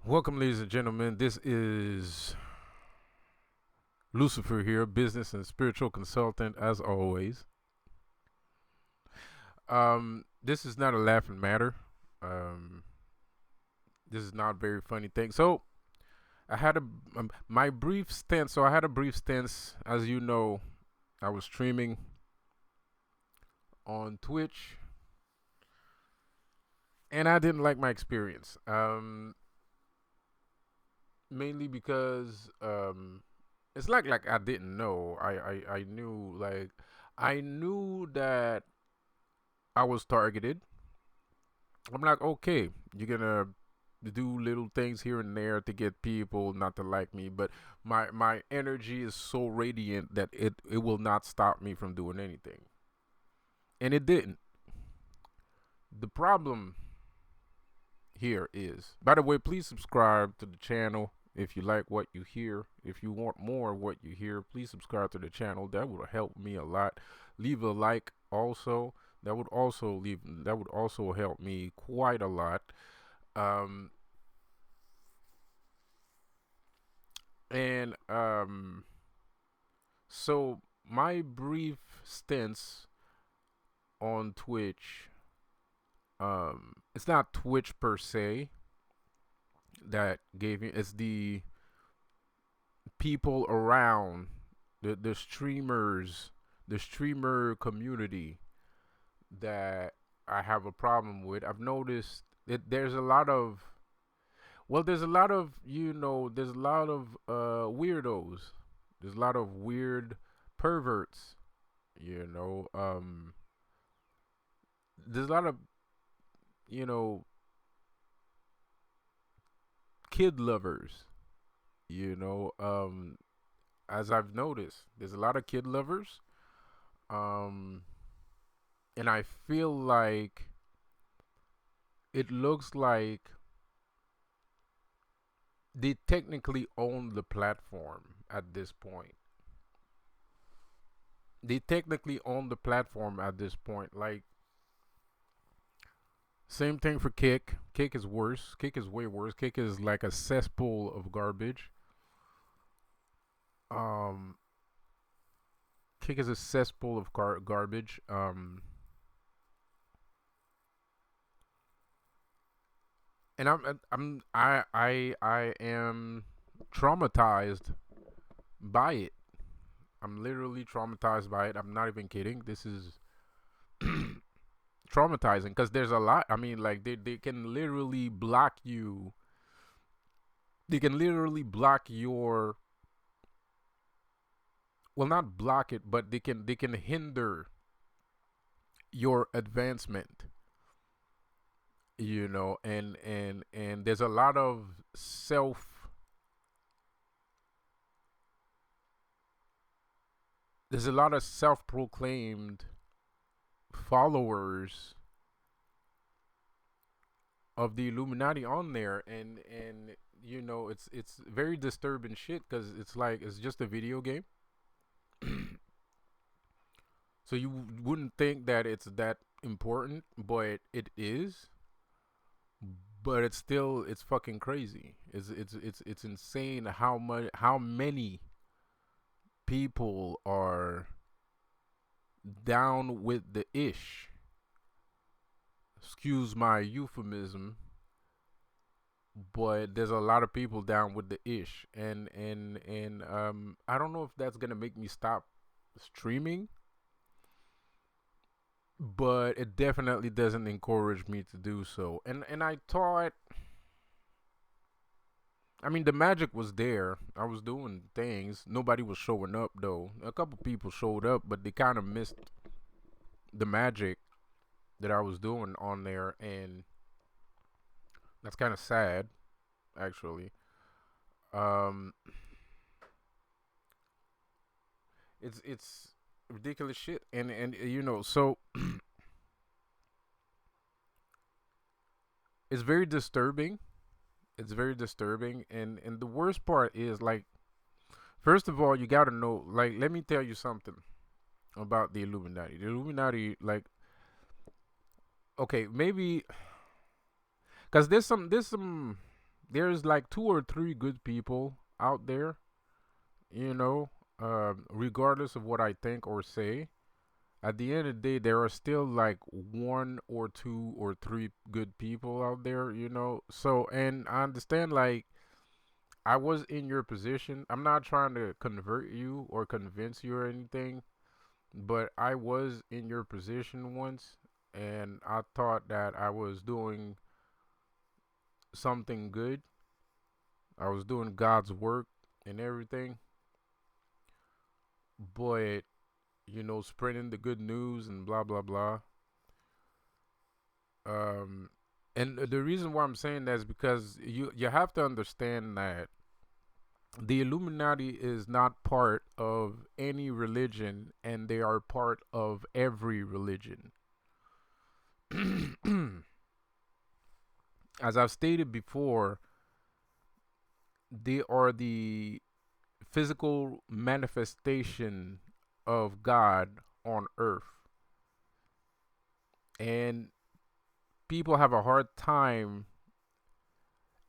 Welcome, ladies and gentlemen. This is Lucifer here, business and spiritual consultant, as always. This is not a laughing matter. Um, this is not a very funny thing. So, I had my brief stint. So, I had a brief stint, as you know. I was streaming on Twitch, and I didn't like my experience. Mainly because it's like I didn't know. I knew I knew that I was targeted. I'm like, okay, you're gonna do little things here and there to get people not to like me, but my energy is so radiant that it will not stop me from doing anything, and it didn't. The problem here is, by the way, please subscribe to the channel if you like what you hear. If you want more of what you hear, please subscribe to the channel. That would help me a lot. Leave a like also. That would also help me quite a lot. Um and So my brief stints on Twitch, it's not Twitch per se that gave me, it's the people around, the streamers, the streamer community that I have a problem with. I've noticed that there's a lot of, there's a lot of, there's a lot of weirdos. There's a lot of weird perverts, you know. There's a lot of, you know, kid lovers, you know. As I've noticed, there's a lot of kid lovers. Um and I feel like it looks like they technically own the platform at this point. They technically own the platform at this point. Like, same thing for Kick. Kick is worse. Kick is way worse. Kick is like a cesspool of garbage. Um, Kick is a cesspool of garbage. And I am traumatized by it. I'm literally traumatized by it. I'm not even kidding. This is traumatizing because there's a lot. I mean, like they can literally block you. They can literally block your, well, not block it, but they can hinder your advancement. And there's a lot of self-proclaimed followers of the Illuminati on there, and it's very disturbing shit because it's like it's just a video game. So you wouldn't think that it's that important, but it is. But it's fucking crazy. It's insane how many people are down with the ish. Excuse my euphemism, but there's a lot of people down with the ish, and I don't know if that's gonna make me stop streaming, but it definitely doesn't encourage me to do so. And I thought, I mean, the magic was there. I was doing things. Nobody was showing up though. A couple people showed up, but they kind of missed the magic that I was doing on there, and that's kind of sad, actually. Um, it's ridiculous shit, and so it's very disturbing. It's very disturbing, and the worst part is, like, first of all, you gotta know. Like, let me tell you something about the Illuminati. The Illuminati, like, okay, maybe because there's some there's like two or three good people out there, you know, regardless of what I think or say. At the end of the day, there are still like one or two or three good people out there, you know. So, and I understand, like, I was in your position. I'm not trying to convert you or convince you or anything, but I was in your position once, and I thought that I was doing something good. I was doing God's work and everything, but spreading the good news and blah blah blah. Um, and the reason why I'm saying that is because you have to understand that the Illuminati is not part of any religion, and they are part of every religion. As I've stated before, they are the physical manifestation of God on earth. And people have a hard time.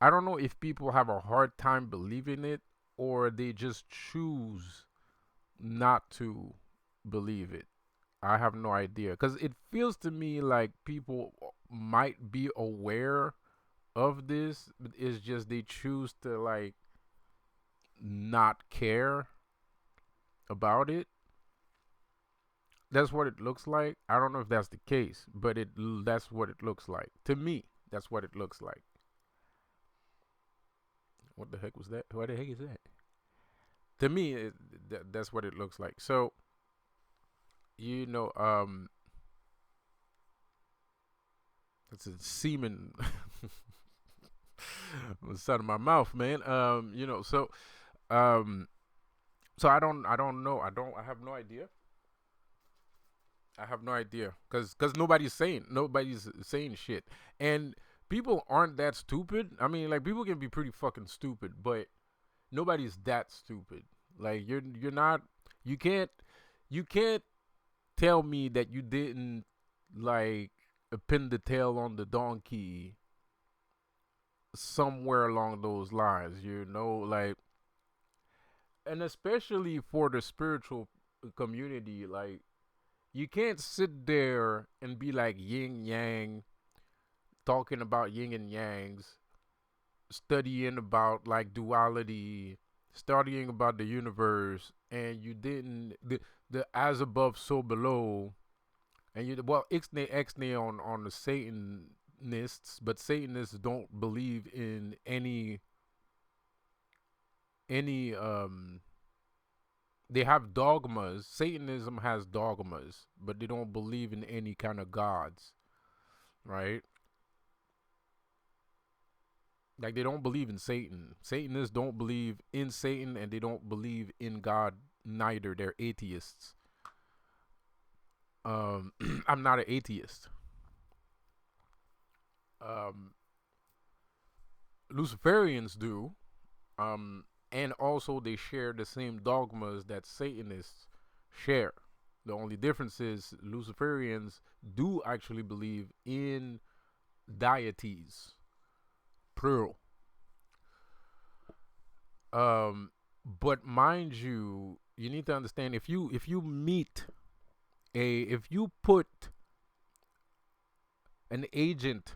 I don't know if people have a hard time believing it, or they just choose not to believe it. I have no idea, because it feels to me like people might be aware of this, but it's just they choose to like not care about it. That's what it looks like. I don't know if that's the case, but that's what it looks like to me. That's what it looks like. What the heck was that? What the heck is that? To me, that's what it looks like. So, you know, it's a semen was out of my mouth, man. Um, so I don't know. I have no idea. I have no idea, cause nobody's saying shit, and people aren't that stupid. I mean, like, people can be pretty fucking stupid, but nobody's that stupid. Like, you're not, you can't you can't tell me that you didn't, like, pin the tail on the donkey somewhere along those lines. Like, and especially for the spiritual community, like, you can't sit there and be like yin yang, talking about yin and yangs, studying about like duality, studying about the universe, and you didn't the as above so below, and you, well, ixnay exnay on the Satanists, but Satanists don't believe in any. They have dogmas. Satanism has dogmas, but they don't believe in any kind of gods, right? Like, they don't believe in Satan. Satanists don't believe in Satan, and they don't believe in God neither. They're atheists. I'm not an atheist. Um, Luciferians do. And also they share the same dogmas that Satanists share. The only difference is Luciferians do actually believe in deities, plural. But mind you, you need to understand, if you put an agent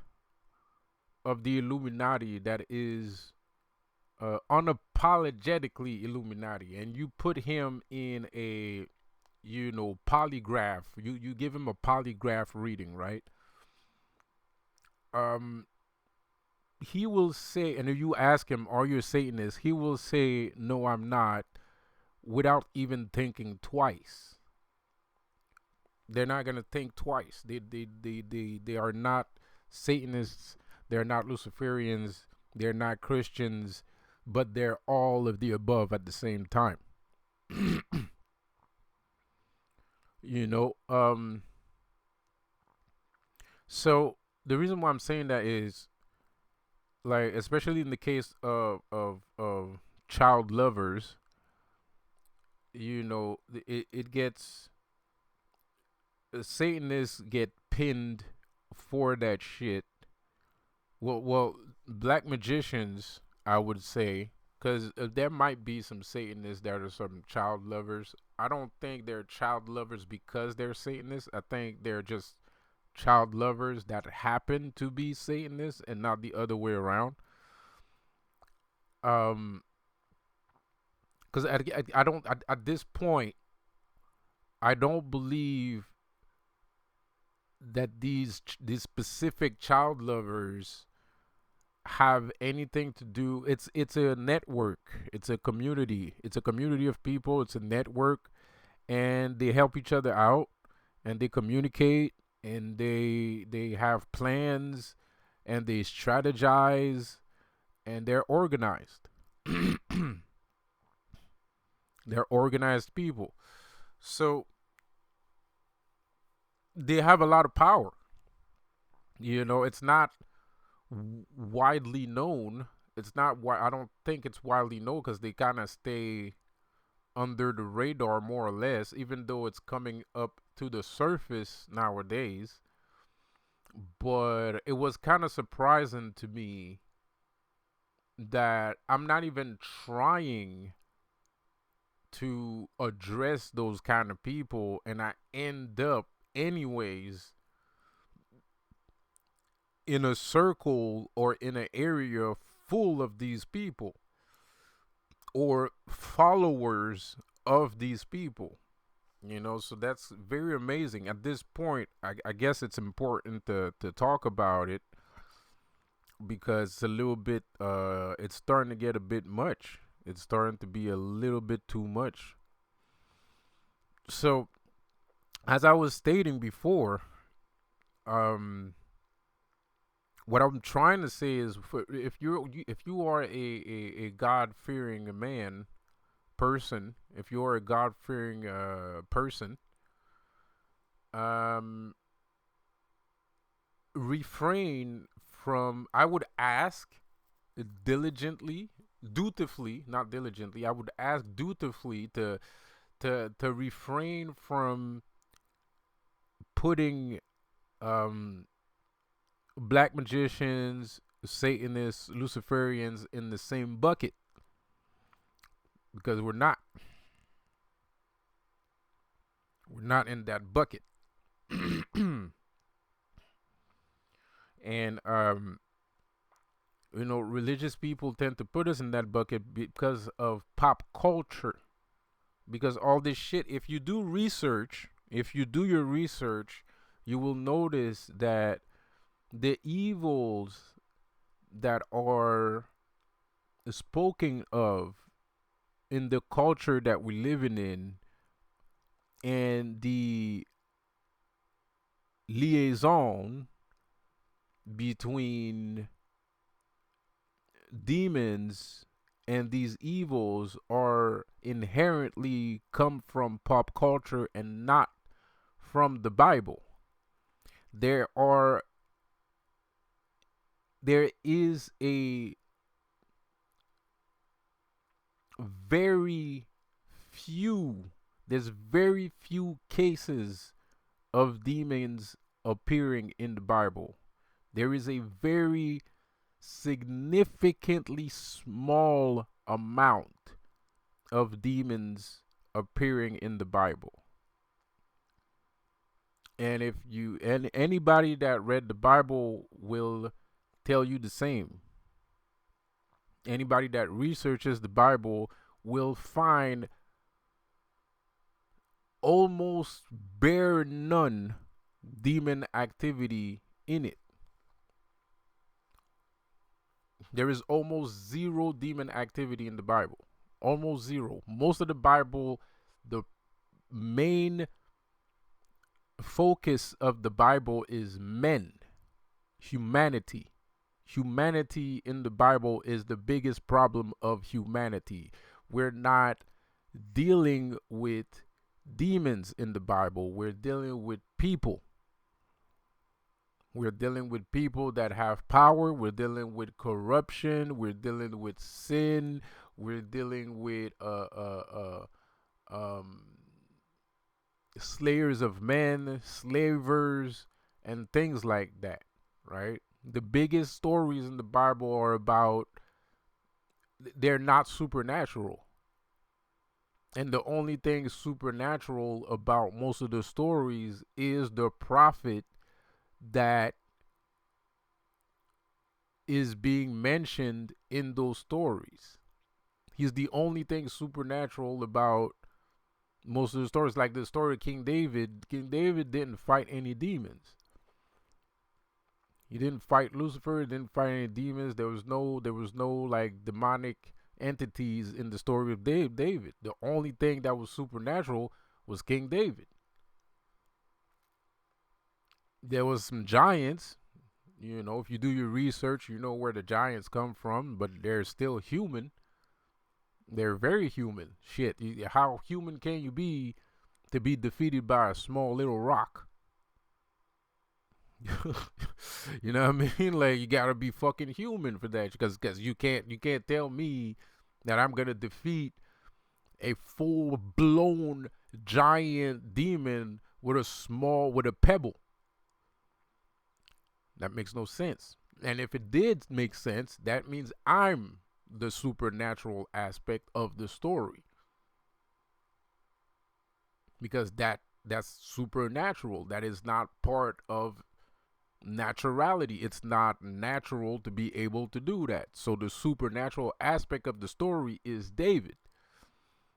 of the Illuminati that is unapologetically Illuminati, and you put him in a polygraph, you give him a polygraph reading, right? Um, he will say, and if you ask him, "Are you a Satanist?" He will say, "No, I'm not," without even thinking twice. They're not gonna think twice. They are not Satanists. They're not Luciferians. They're not Christians, but they're all of the above at the same time. you know. So the reason why I'm saying that is, like, especially in the case of child lovers, it gets Satanists get pinned for that shit. Well, black magicians, I would say, because there might be some Satanists that are some child lovers. I don't think they're child lovers because they're Satanists. I think they're just child lovers that happen to be Satanists and not the other way around. Um, because I don't at this point I don't believe that these specific child lovers have anything to do. It's a network, it's a community, it's a community of people, it's a network, and they help each other out, and they communicate, and they have plans, and they strategize, and they're organized. They're organized people, so they have a lot of power. It's not widely known. It's not why I don't think it's widely known because they kind of stay under the radar more or less, even though it's coming up to the surface nowadays. But it was kind of surprising to me that I'm not even trying to address those kind of people, and I end up, anyways, in a circle or in an area full of these people or followers of these people. So that's very amazing. At this point, I guess it's important to talk about it because it's a little bit, it's starting to get a bit much. It's starting to be a little bit too much. So, as I was stating before, um, what I'm trying to say is, if you are a God fearing man person, if you are a God fearing person, um, refrain from. I would ask diligently, dutifully, not diligently. I would ask dutifully to refrain from putting um black magicians, Satanists, Luciferians in the same bucket because we're not. We're not in that bucket. And religious people tend to put us in that bucket because of pop culture. Because all this shit, if you do research, if you do your research, you will notice that the evils that are spoken of in the culture that we're living in and the liaison between demons and these evils are inherently come from pop culture and not from the Bible. There are there is a very few there's very few cases of demons appearing in the Bible. There is a very significantly small amount of demons appearing in the Bible. And if you and anybody that read the Bible will tell you the same. Anybody that researches the Bible will find almost bare none demon activity in it. There is almost zero demon activity in the Bible. Almost zero. Most of the Bible, the main focus of the Bible is men, humanity. Humanity in the Bible is the biggest problem of humanity. We're not dealing with demons in the Bible, we're dealing with people. We're dealing with people that have power. We're dealing with corruption. We're dealing with sin. We're dealing with um, slayers of men, slavers, and things like that, right? The biggest stories in the Bible are about, they're not supernatural. And the only thing supernatural about most of the stories is the prophet that is being mentioned in those stories. He's the only thing supernatural about most of the stories. Like the story of King David. King David didn't fight any demons. He didn't fight Lucifer. He didn't fight any demons. There was no like demonic entities in the story of David. The only thing that was supernatural was King David. There was some giants. If you do your research, you know where the giants come from, but they're still human. They're very human. Shit, how human can you be to be defeated by a small little rock? You know what I mean? Like you gotta be fucking human for that, because you can't tell me that I'm gonna defeat a full blown giant demon with a pebble. That makes no sense. And if it did make sense, that means I'm the supernatural aspect of the story, because that's supernatural. That is not part of naturality. It's not natural to be able to do that. So the supernatural aspect of the story is David.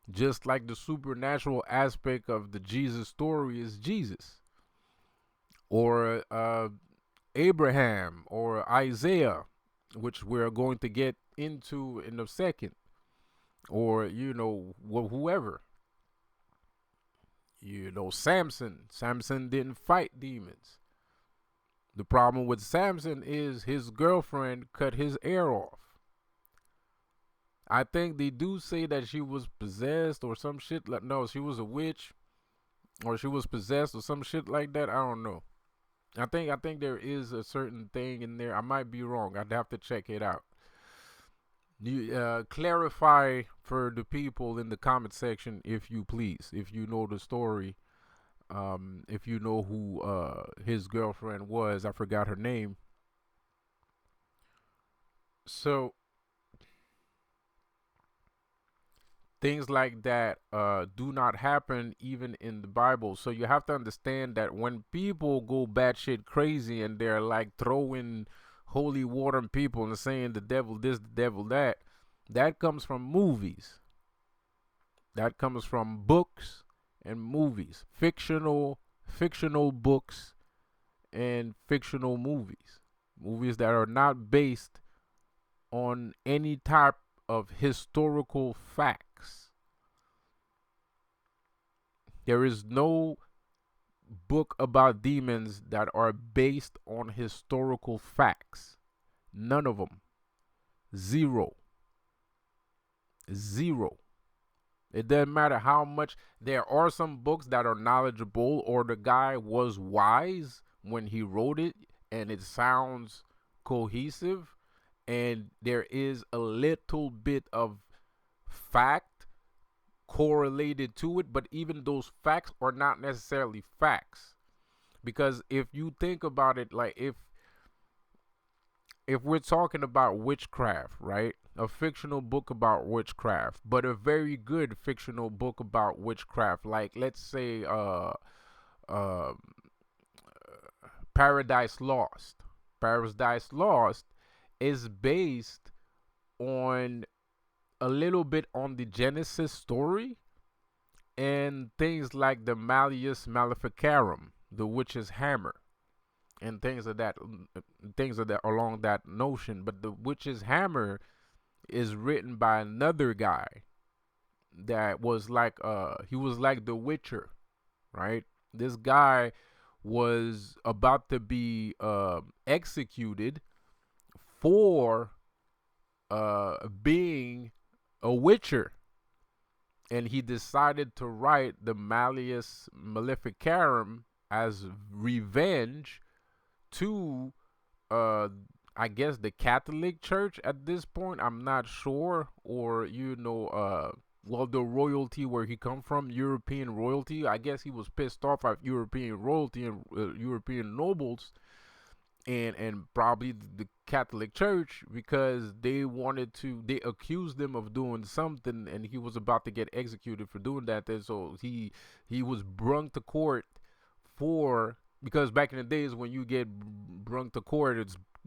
Just like the supernatural aspect of the Jesus story is Jesus, or Abraham, or Isaiah, which we're going to get into in a second, or whoever. Samson didn't fight demons. The problem with Samson is his girlfriend cut his ear off. I think they do say that she was possessed or some shit. Like, no, she was a witch, or she was possessed or some shit like that. I don't know. I think there is a certain thing in there. I might be wrong. I'd have to check it out. You clarify for the people in the comment section, if you please, if you know the story. If you know who his girlfriend was. I forgot her name. So things like that do not happen even in the Bible. So you have to understand that when people go batshit crazy and they're like throwing holy water on people and saying the devil this, the devil that, that comes from movies. That comes from books and movies, fictional books and fictional movies that are not based on any type of historical facts. There is no book about demons that are based on historical facts. None of them. Zero. Zero. It doesn't matter how much. There are some books that are knowledgeable, or the guy was wise when he wrote it and it sounds cohesive, and there is a little bit of fact correlated to it, but even those facts are not necessarily facts. Because if you think about it, like if we're talking about witchcraft, right? A fictional book about witchcraft, but a very good fictional book about witchcraft, like let's say uh Paradise Lost. Paradise Lost is based on a little bit on the Genesis story and things like the Malleus Maleficarum, the witch's hammer, and things of that along that notion. But the witch's hammer is written by another guy that was like he was like the Witcher, right? This guy was about to be executed for being a Witcher, and he decided to write the Malleus Maleficarum as revenge to uh I guess the Catholic Church at this point. I'm not sure, or well, the royalty where he come from, European royalty. I guess he was pissed off at European royalty and European nobles, and probably the Catholic Church, because they accused him of doing something, and he was about to get executed for doing that. And so he was brung to court for, because back in the days when you get brung to court,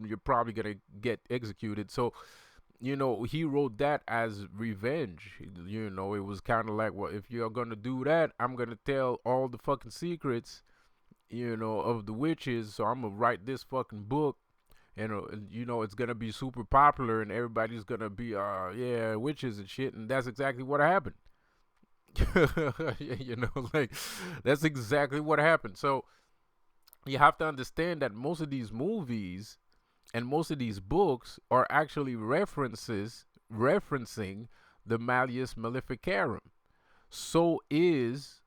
you're probably gonna get executed. So he wrote that as revenge. It was kind of like, well, if you're gonna do that, I'm gonna tell all the fucking secrets, of the witches. So I'm gonna write this fucking book, and it's gonna be super popular, and everybody's gonna be, yeah, witches and shit. And that's exactly what happened. Like, that's exactly what happened. So you have to understand that most of these movies and most of these books are actually referencing the Malleus Maleficarum. So is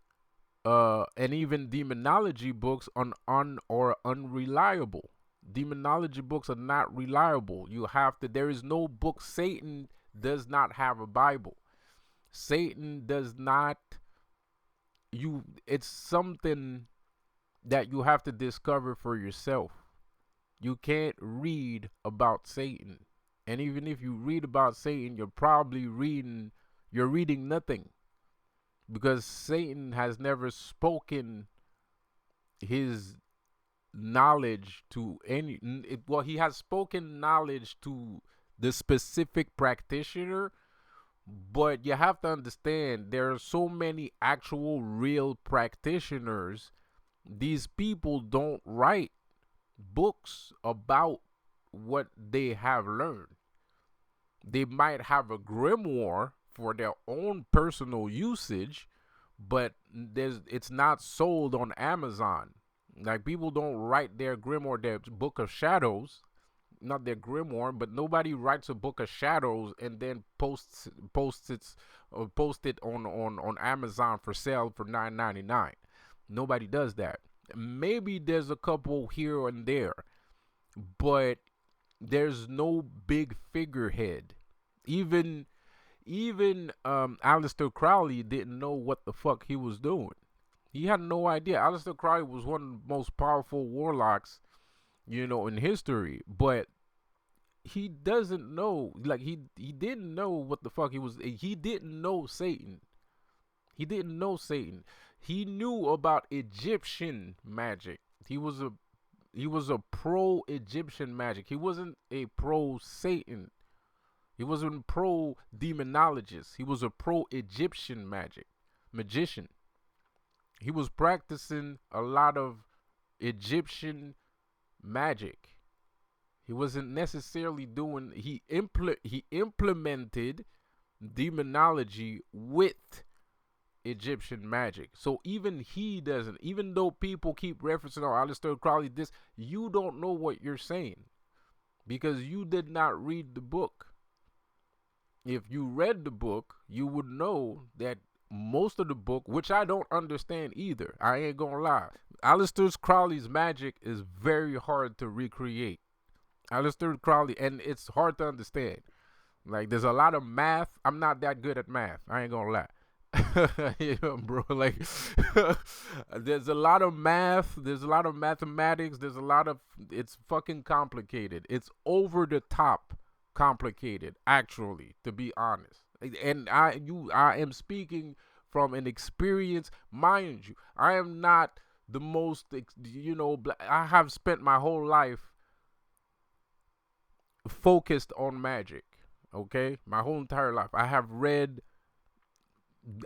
and even demonology books are unreliable. Demonology books are not reliable. There is no book. Satan does not have a Bible. Satan does not. It's something that you have to discover for yourself. You can't read about Satan. And even if you read about Satan, you're reading nothing, because Satan has never spoken his knowledge to he has spoken knowledge to the specific practitioner, but you have to understand there are so many actual real practitioners. These people don't write books about what they have learned. They might have a grimoire for their own personal usage, but it's not sold on Amazon. Like, people don't write their grimoire, their book of shadows, not their grimoire, but nobody writes a book of shadows and then posts it on Amazon for sale for $9.99. Nobody does that. Maybe there's a couple here and there, but there's no big figurehead. Even Aleister Crowley didn't know what the fuck he was doing. He had no idea. Aleister Crowley was one of the most powerful warlocks, in history, but he doesn't know. Like, he didn't know what the fuck he was. He didn't know Satan. He didn't know Satan. He knew about Egyptian magic. He was a pro Egyptian magic. He wasn't a pro Satan. He wasn't pro demonologist. He was a pro Egyptian magician. He was practicing a lot of Egyptian magic. He wasn't necessarily doing. He implemented demonology with Egyptian magic. So even he doesn't. Even though people keep referencing, "Oh, Aleister Crowley," this, you don't know what you're saying, because you did not read the book. If you read the book, you would know that most of the book, which I don't understand either, I ain't gonna lie, Aleister Crowley's magic is very hard to recreate. Aleister Crowley, and it's hard to understand. Like, there's a lot of math. I'm not that good at math. I ain't gonna lie. Bro, like, there's a lot of math. There's a lot of mathematics. It's fucking complicated. It's over the top complicated, actually, to be honest. And I am speaking from an experience, mind you. I am not the most, I have spent my whole life focused on magic. Okay, my whole entire life, I have read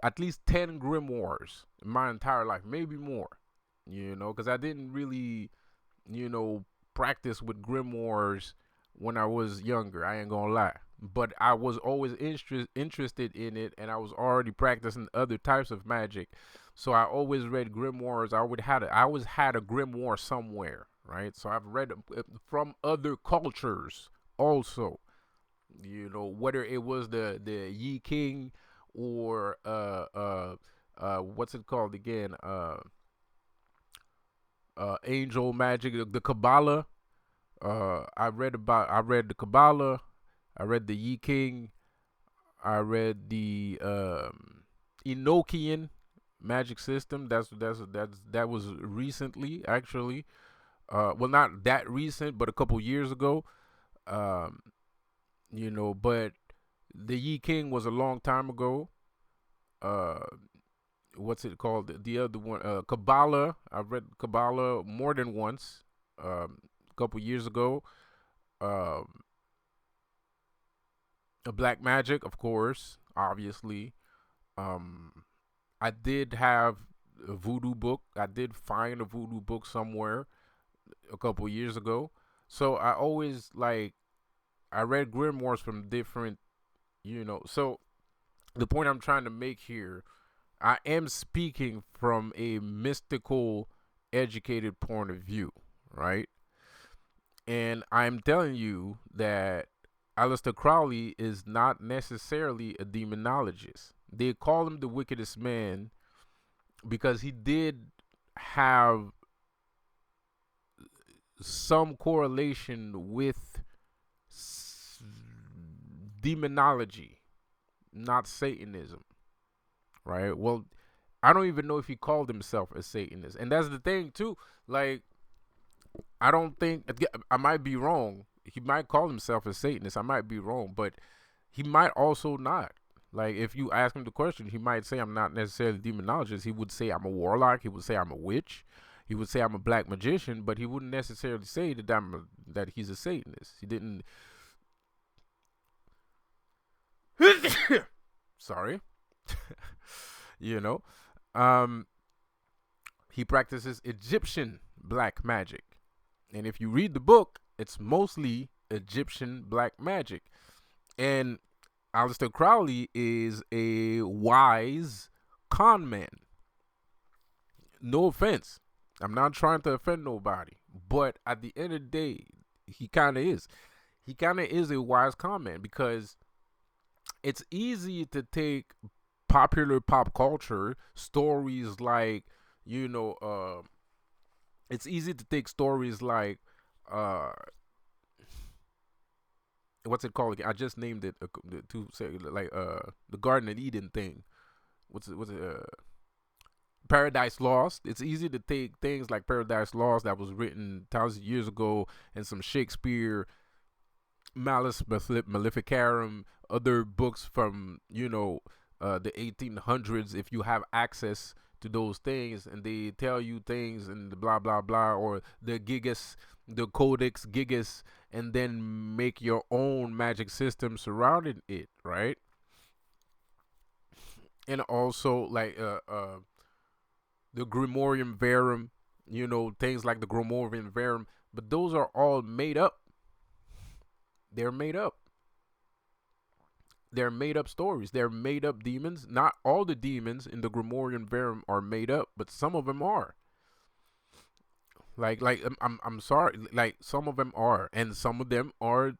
at least 10 grimoires in my entire life, maybe more. Because I didn't really, practice with grimoires when I was younger. I ain't gonna lie, but I was always interested in it, and I was already practicing other types of magic. So I always read grimoires. I always had a grimoire somewhere, right? So I've read from other cultures also. Whether it was the Yi King, or what's it called again? Angel magic, the Kabbalah. I read the Kabbalah. I read the Yi King. I read the Enochian magic system. That was recently, actually. Well, not that recent, but a couple years ago. Um, but the Yi King was a long time ago. Uh, what's it called? The other one, Kabbalah. I've read Kabbalah more than once. A couple years ago. Um, a Black Magic, of course, obviously. Um, I did have a voodoo book. I did find a voodoo book somewhere a couple years ago. So I always I read grimoires from different, So the point I'm trying to make here, I am speaking from a mystical, educated point of view, right? And I'm telling you that Aleister Crowley is not necessarily a demonologist. They call him the wickedest man because he did have some correlation with demonology, not Satanism, right? Well, I don't even know if he called himself a Satanist. And that's the thing, too. Like, I don't think, I might be wrong. He might call himself a Satanist. I might be wrong, but he might also not. Like, if you ask him the question, he might say, I'm not necessarily a demonologist. He would say, I'm a warlock. He would say, I'm a witch. He would say, I'm a black magician, but he wouldn't necessarily say that he's a Satanist. He didn't. Sorry. you know, um, he practices Egyptian black magic. And if you read the book, it's mostly Egyptian black magic. And Aleister Crowley is a wise con man. No offense. I'm not trying to offend nobody. But at the end of the day, he kind of is. He kind of is a wise con man because it's easy to take popular pop culture stories like, it's easy to take stories like, uh, what's it called again? I just named it to say the Garden of Eden thing. What's it? Paradise Lost. It's easy to take things like Paradise Lost that was written thousands of years ago and some Shakespeare, Malice Maleficarum, other books from the 1800s. If you have access to those things and they tell you things and the blah blah blah, or the Gigas, the Codex Gigas, and then make your own magic system surrounding it, right? And also the Grimorium Verum, things like the Grimorium Verum, but those are all made up. They're made up. They're made up stories. They're made up demons. Not all the demons in the Grimorium Verum are made up, but some of them are. I'm sorry. Like some of them are, and some of them are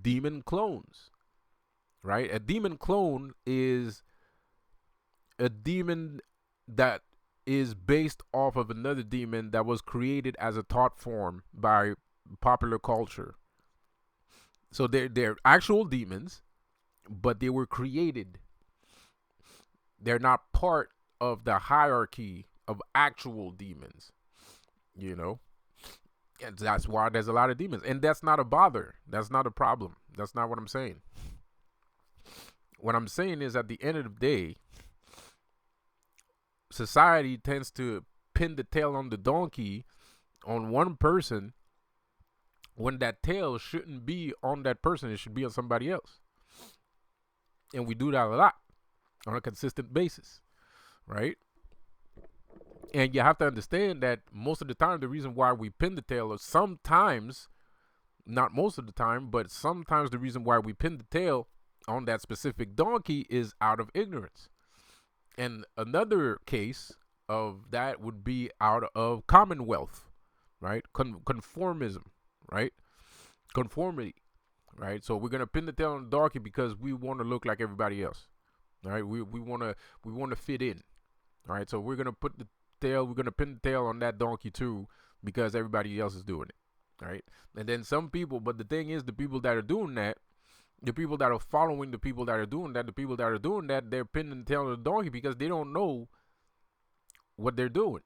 demon clones. Right? A demon clone is a demon that is based off of another demon that was created as a thought form by popular culture. So they're actual demons, but they were created. They're not part of the hierarchy of actual demons, And that's why there's a lot of demons. And that's not a bother. That's not a problem. That's not what I'm saying. What I'm saying is at the end of the day, society tends to pin the tail on the donkey on one person when that tail shouldn't be on that person. It should be on somebody else. And we do that a lot on a consistent basis, right? And you have to understand that most of the time, the reason why we pin the tail is sometimes, not most of the time, but sometimes the reason why we pin the tail on that specific donkey is out of ignorance. And another case of that would be out of commonwealth, right? Conformism, right? Conformity, right? So we're gonna pin the tail on the donkey because we want to look like everybody else, right? We want to fit in, all right? So we're gonna pin the tail on that donkey too because everybody else is doing it, right? And then some people, but the thing is, the people that are doing that, the people that are following the people that are doing that, they're pinning the tail on the donkey because they don't know what they're doing.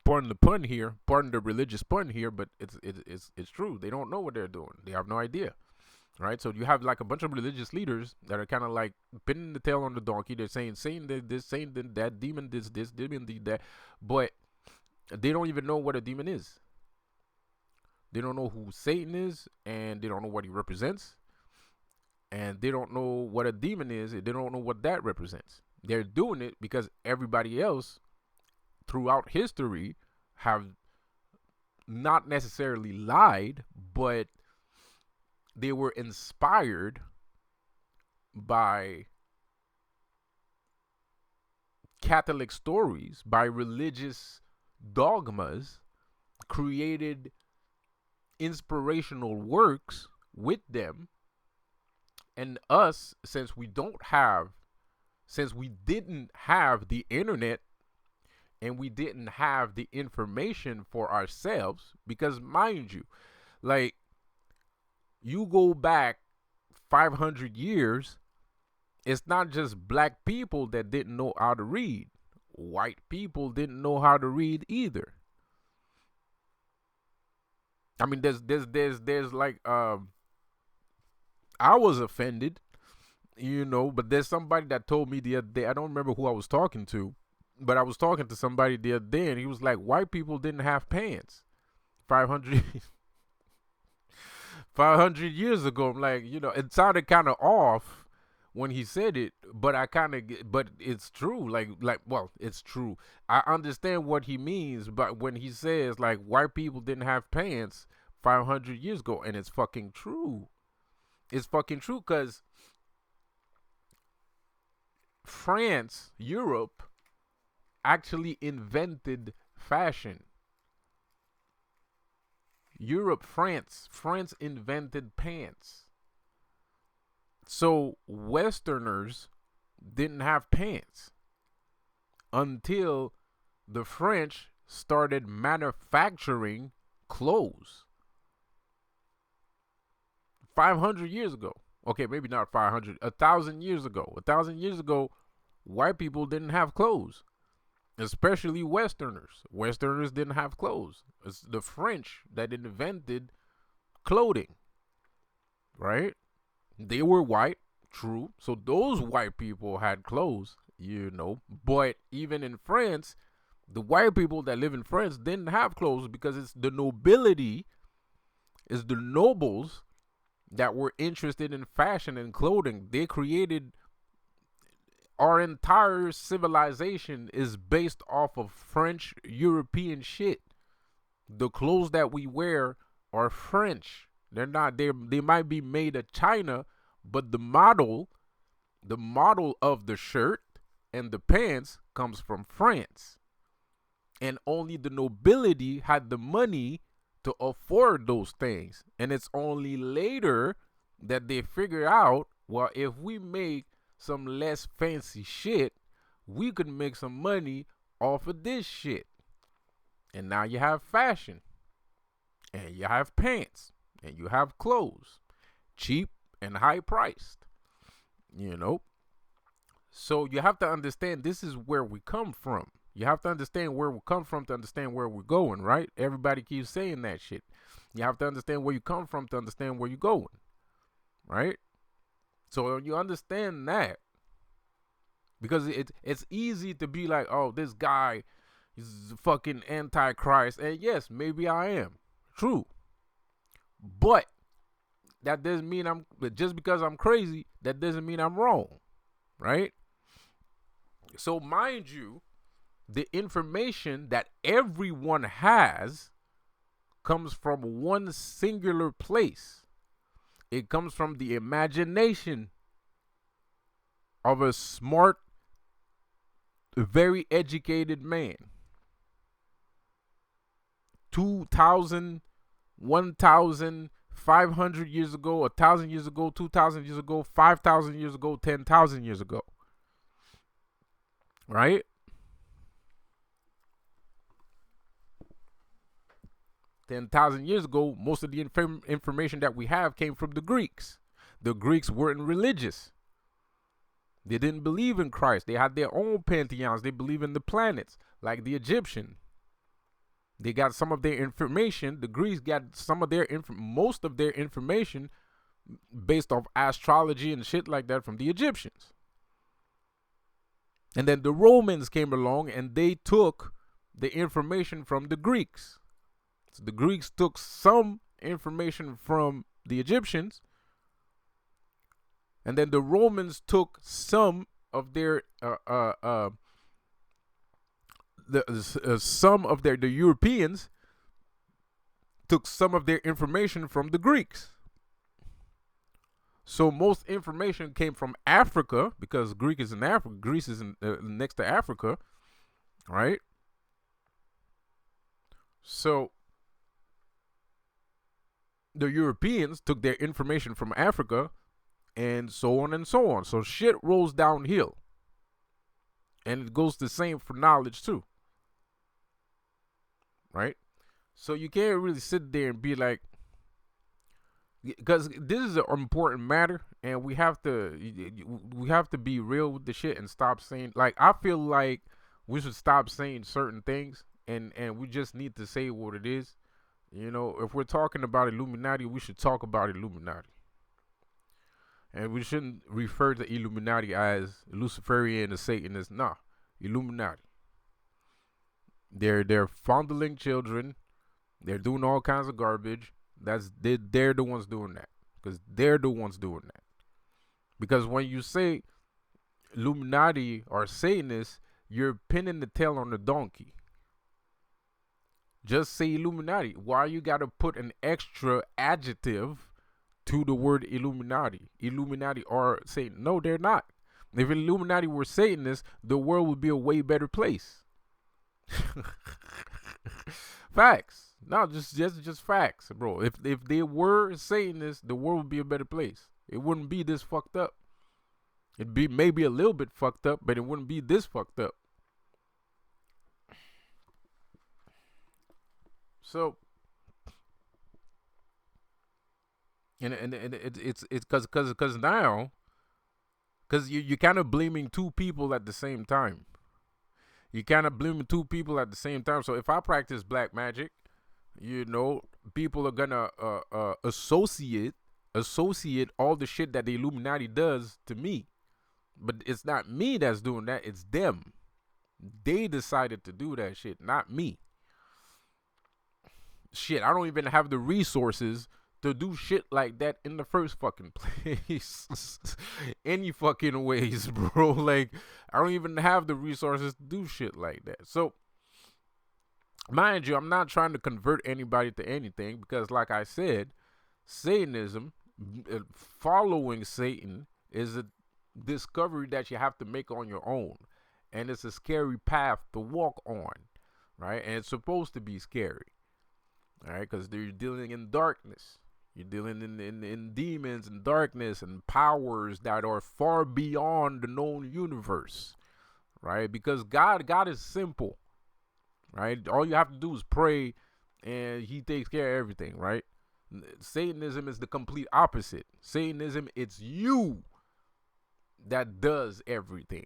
pardon the pun here, pardon the religious pun here, but it's true. They don't know what they're doing. They have no idea, right? So you have like a bunch of religious leaders that are kind of like pinning the tail on the donkey. They're saying this, saying that, demon this, demon did that, but they don't even know what a demon is. They don't know who Satan is, and they don't know what he represents, and they don't know what a demon is. They don't know what that represents. They're doing it because everybody else throughout history have not necessarily lied, but they were inspired by Catholic stories, by religious dogmas, created inspirational works with them. And us, since we didn't have the internet, and we didn't have the information for ourselves, because mind you, like, you go back 500 years, it's not just black people that didn't know how to read. White people didn't know how to read either. I mean, there's like, I was offended, but there's somebody that told me the other day, I don't remember who I was talking to, but I was talking to somebody the other day, and he was like, white people didn't have pants 500 years ago. I'm like, it sounded kind of off when he said it, but but it's true. Well, it's true. I understand what he means, but when he says like white people didn't have pants 500 years ago, and it's fucking true. It's fucking true, because France, Europe, actually invented fashion. France invented pants. So Westerners didn't have pants until the French started manufacturing clothes 500 years ago. Okay, maybe not 500, 1,000 years ago. 1,000 years ago, white people didn't have clothes, especially Westerners. Westerners didn't have clothes. It's the French that invented clothing, right? They were white, true. So those white people had clothes, But even in France, the white people that live in France didn't have clothes, because it's the nobility, it's the nobles that were interested in fashion and clothing. They created, our entire civilization is based off of French European shit. The clothes that we wear are French. They're not, they might be made of China, but the model of the shirt and the pants comes from France. And only the nobility had the money to afford those things. And it's only later that they figure out, well, if we make some less fancy shit, we could make some money off of this shit. And now you have fashion, and you have pants, and you have clothes, cheap and high priced, So you have to understand, this is where we come from. You have to understand where we come from to understand where we're going, right? Everybody keeps saying that shit. You have to understand where you come from to understand where you're going, right? So when you understand that, because it's easy to be like, oh, this guy is fucking antichrist. And yes, maybe I am. True. But that doesn't mean just because I'm crazy, that doesn't mean I'm wrong, right? So mind you, the information that everyone has comes from one singular place. It comes from the imagination of a smart, very educated man. 2,000, 1,500 years ago, 1,000 years ago, 2,000 years ago, 5,000 years ago, 10,000 years ago. Right? 10,000 years ago, most of the information that we have came from the Greeks. The Greeks weren't religious. They didn't believe in Christ. They had their own pantheons. They believe in the planets, like the Egyptian. They got some of their information. The Greeks got some of their most of their information based off astrology and shit like that from the Egyptians. And then the Romans came along and they took the information from the Greeks. So the Greeks took some information from the Egyptians, and then the Romans took some of their the Europeans took some of their information from the Greeks. So most information came from Africa because Greek is in Africa. Greece is next to Africa, right? So the Europeans took their information from Africa, and so on and so on. So shit rolls downhill, and it goes the same for knowledge too, right? So you can't really sit there and be like, because this is an important matter, and we have to be real with the shit and stop saying, like, I feel like we should stop saying certain things, and we just need to say what it is. You know, if we're talking about Illuminati, we should talk about Illuminati, and we shouldn't refer to Illuminati as Luciferian or Satanist. Nah, Illuminati. They're fondling children. They're doing all kinds of garbage. They're the ones doing that, because they're the ones doing that. Because when you say Illuminati or Satanists, you're pinning the tail on the donkey. Just say Illuminati. Why you gotta put an extra adjective to the word Illuminati? Illuminati or Satan? No, they're not. If Illuminati were Satanists, the world would be a way better place. Facts. No, just facts, bro. If they were Satanists, the world would be a better place. It wouldn't be this fucked up. It'd be maybe a little bit fucked up, but it wouldn't be this fucked up. So, and it's because now, because you're kind of blaming two people at the same time. You kind of blaming two people at the same time. So if I practice black magic, you know, people are gonna associate all the shit that the Illuminati does to me. But it's not me that's doing that, it's them. They decided to do that shit, not me. Shit, I don't even have the resources to do shit like that in the first fucking place. Any fucking ways, bro. Like, I don't even have the resources to do shit like that. So, mind you, I'm not trying to convert anybody to anything, because like I said, Satanism, following Satan, is a discovery that you have to make on your own. And it's a scary path to walk on, right? And it's supposed to be scary, all right? Because you're dealing in darkness. You're dealing in demons and darkness and powers that are far beyond the known universe, right? Because God is simple, right? All you have to do is pray, and he takes care of everything, right? Satanism is the complete opposite. Satanism, it's you that does everything.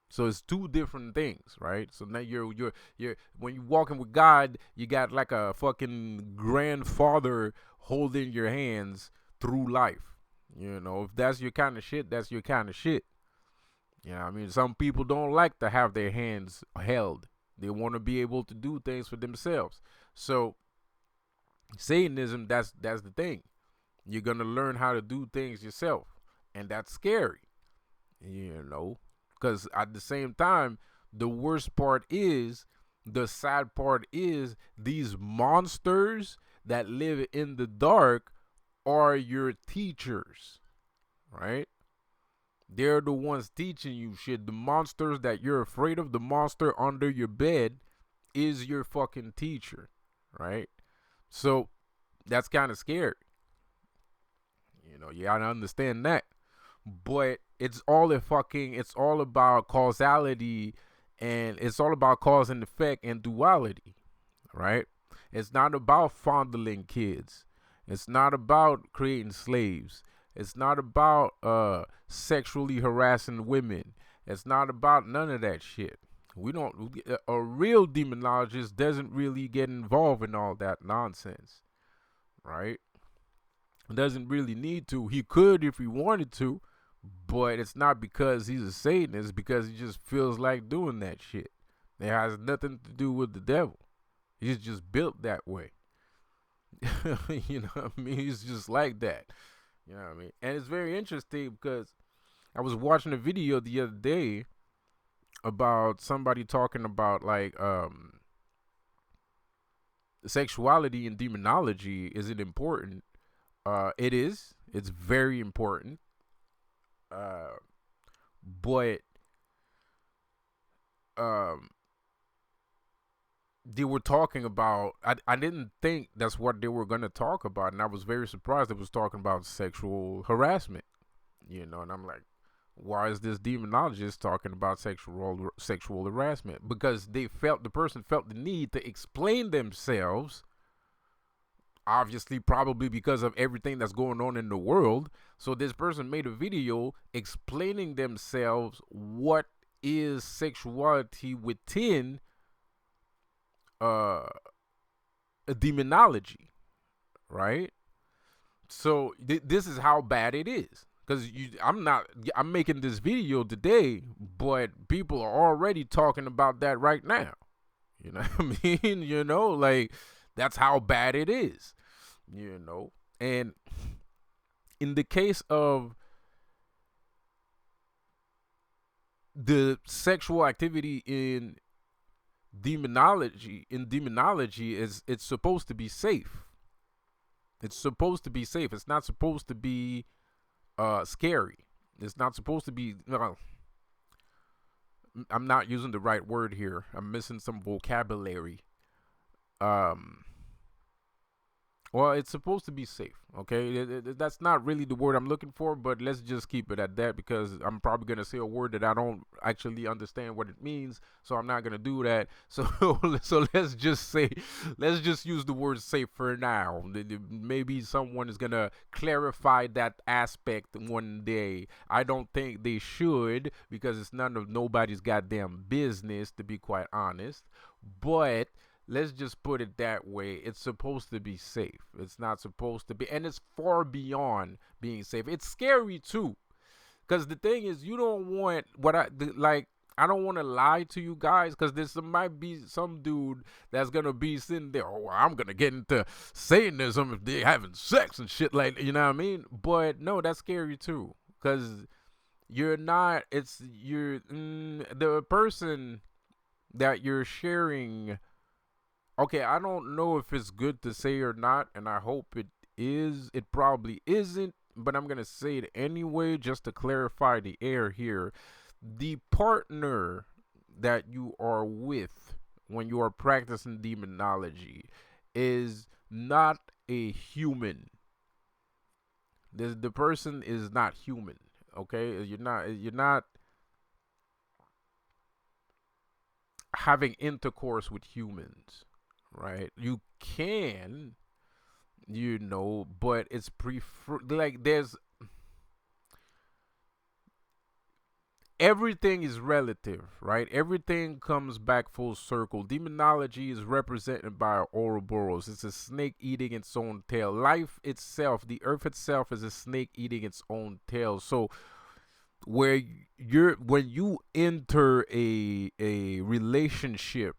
So it's two different things, right? So now you're when you're walking with God, you got like a fucking grandfather holding your hands through life. You know, if that's your kind of shit, that's your kind of shit. You know what I mean? Some people don't like to have their hands held. They want to be able to do things for themselves. So Satanism, that's the thing. You're gonna learn how to do things yourself, and that's scary. You know, because at the same time, the worst part is, the sad part is, these monsters that live in the dark are your teachers, right? They're the ones teaching you shit. The monsters that you're afraid of, the monster under your bed, is your fucking teacher, right? So that's kind of scary. You know, you gotta understand that. But it's all about causality, and it's all about cause and effect and duality, right? It's not about fondling kids. It's not about creating slaves. It's not about sexually harassing women. It's not about none of that shit. We don't. A real demonologist doesn't really get involved in all that nonsense, right? Doesn't really need to. He could if he wanted to, but it's not because he's a Satanist. It's because he just feels like doing that shit. It has nothing to do with the devil. He's just built that way. You know what I mean? He's just like that. You know what I mean? And it's very interesting because I was watching a video the other day about somebody talking about like sexuality and demonology. Is it important? It is. It's very important. Uh, but um, they were talking about. I didn't think that's what they were gonna talk about, and I was very surprised. They was talking about sexual harassment. And I'm like, why is this demonologist talking about sexual harassment? Because the person felt the need to explain themselves. Obviously, probably because of everything that's going on in the world. So this person made a video explaining themselves what is sexuality within uh a demonology, right? So this is how bad it is. Because I'm making this video today, but people are already talking about that right now. You know what I mean? Like, that's how bad it is. And in the case of the sexual activity in demonology, is it's supposed to be safe. It's supposed to be safe. It's not supposed to be scary. It's not supposed to be. I'm not using the right word here. I'm missing some vocabulary. Um, Well, it's supposed to be safe, okay? That's not really the word I'm looking for, but let's just keep it at that because I'm probably going to say a word that I don't actually understand what it means, so I'm not going to do that. So let's just use the word safe for now. Maybe someone is going to clarify that aspect one day. I don't think they should because it's none of nobody's goddamn business, to be quite honest. But let's just put it that way. It's supposed to be safe. It's not supposed to be, and it's far beyond being safe. It's scary too, because the thing is, you don't want like. I don't want to lie to you guys, because might be some dude that's gonna be sitting there. Oh, I'm gonna get into Satanism if they're having sex and shit like, you know what I mean? But no, that's scary too, because you're not. You're the person that you're sharing. Okay, I don't know if it's good to say or not, and I hope it is. It probably isn't, but I'm going to say it anyway just to clarify the air here. The partner that you are with when you are practicing demonology is not a human. The person is not human, okay? You're not having intercourse with humans, right? You can, but it's like there's everything is relative, right? Everything comes back full circle. Demonology is represented by Ouroboros. It's a snake eating its own tail. Life itself, the earth itself, is a snake eating its own tail. So when you enter a relationship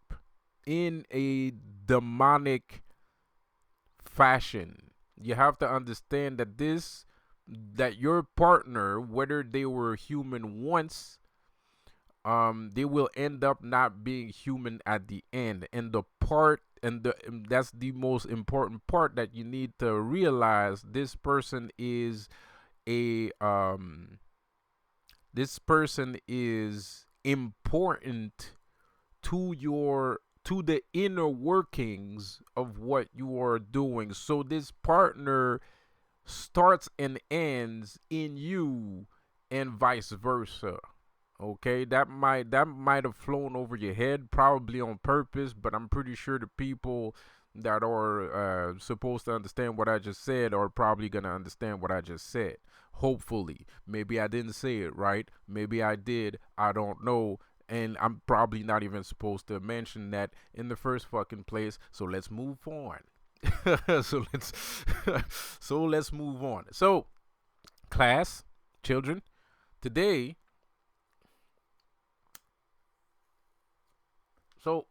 in a demonic fashion, you have to understand that your partner, whether they were human once, they will end up not being human at the end. And that's the most important part that you need to realize. This person is important to the inner workings of what you are doing. So this partner starts and ends in you, and vice versa. Okay, that might have flown over your head, probably on purpose, but I'm pretty sure the people that are supposed to understand what I just said are probably gonna understand what I just said. Hopefully, maybe I didn't say it right. Maybe I did. I don't know. And I'm probably not even supposed to mention that in the first fucking place. So let's move on. so let's so let's move on. So, class, children, today. So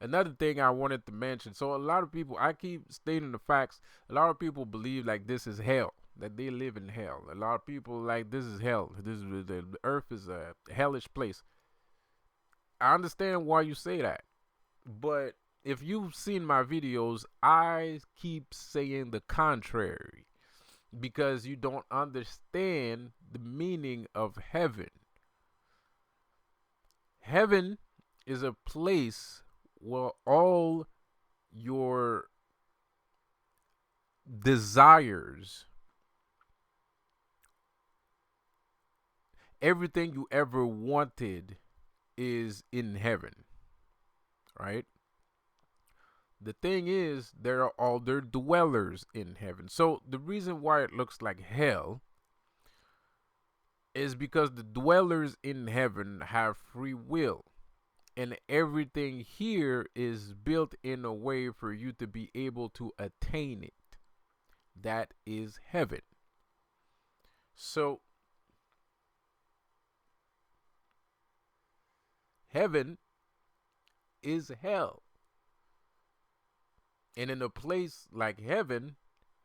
another thing I wanted to mention. So a lot of people, I keep stating the facts. A lot of people believe like this is hell, that they live in hell. A lot of people like this is hell. This is the earth is a hellish place. I understand why you say that, but if you've seen my videos, I keep saying the contrary because you don't understand the meaning of heaven. Heaven is a place where all your desires, everything you ever wanted is in heaven, right? The thing is, there are other dwellers in heaven. So the reason why it looks like hell is because the dwellers in heaven have free will. And everything here is built in a way for you to be able to attain it. That is heaven. So, heaven is hell. And in a place like heaven,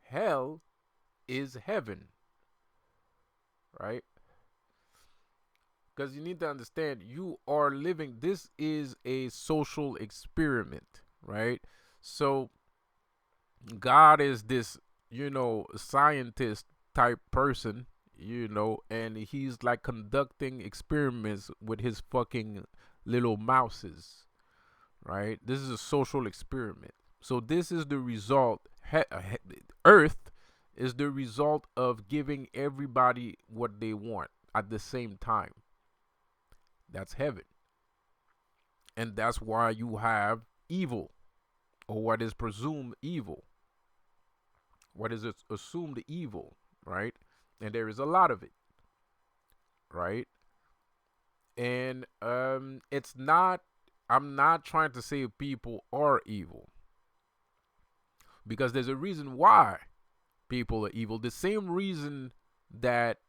hell is heaven. Right? Because you need to understand, you are living, this is a social experiment, right? So God is this, scientist type person, and he's like conducting experiments with his fucking little mouses, right? This is a social experiment. So this is the result. Earth is the result of giving everybody what they want at the same time. That's heaven. And that's why you have evil, or what is presumed evil. What is assumed evil, right? And there is a lot of it, right? And it's not, I'm not trying to say people are evil, because there's a reason why people are evil. The same reason that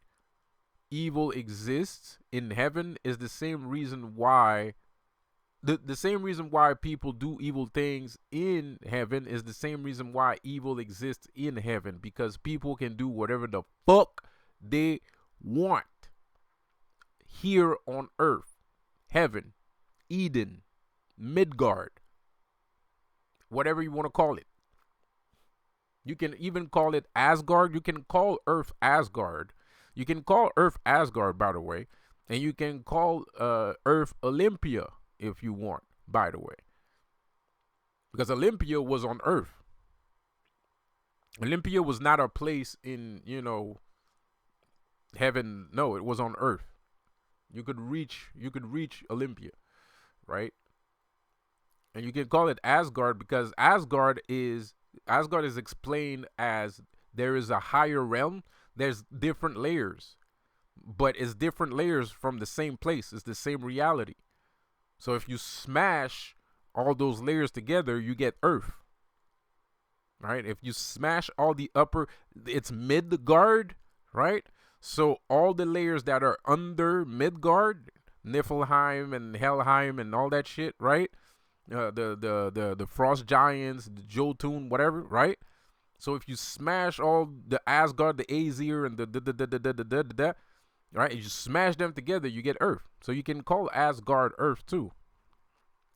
evil exists in heaven is the same reason why the same reason why people do evil things in heaven is the same reason why evil exists in heaven, because people can do whatever the fuck they want here on earth. Heaven, Eden, Midgard, whatever you want to call it. You can even call it Asgard. You can call Earth Asgard. You can call Earth Asgard, by the way. And you can call Earth Olympia if you want, by the way. Because Olympia was on Earth. Olympia was not a place in, heaven. No, it was on Earth. You could reach Olympia, right? And you can call it Asgard because Asgard is explained as there is a higher realm. There's different layers, but it's different layers from the same place. It's the same reality. So if you smash all those layers together, you get Earth. Right? If you smash all the upper, it's Midgard, right? So all the layers that are under Midgard, Niflheim and Helheim and all that shit, right? The Frost Giants, the Jotun, whatever, right? So if you smash all the Asgard, the Aesir, and the right, you smash them together, you get Earth. So you can call Asgard Earth too.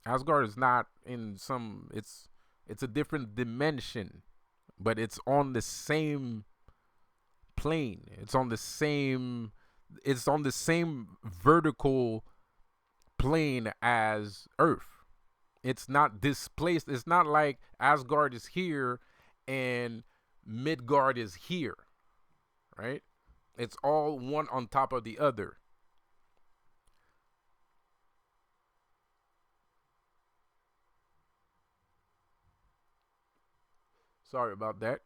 Asgard is not in some, it's a different dimension, but it's on the same plane. It's on the same vertical plane as Earth. It's not displaced. It's not like Asgard is here and Midgard is here, right? It's all one on top of the other. Sorry about that.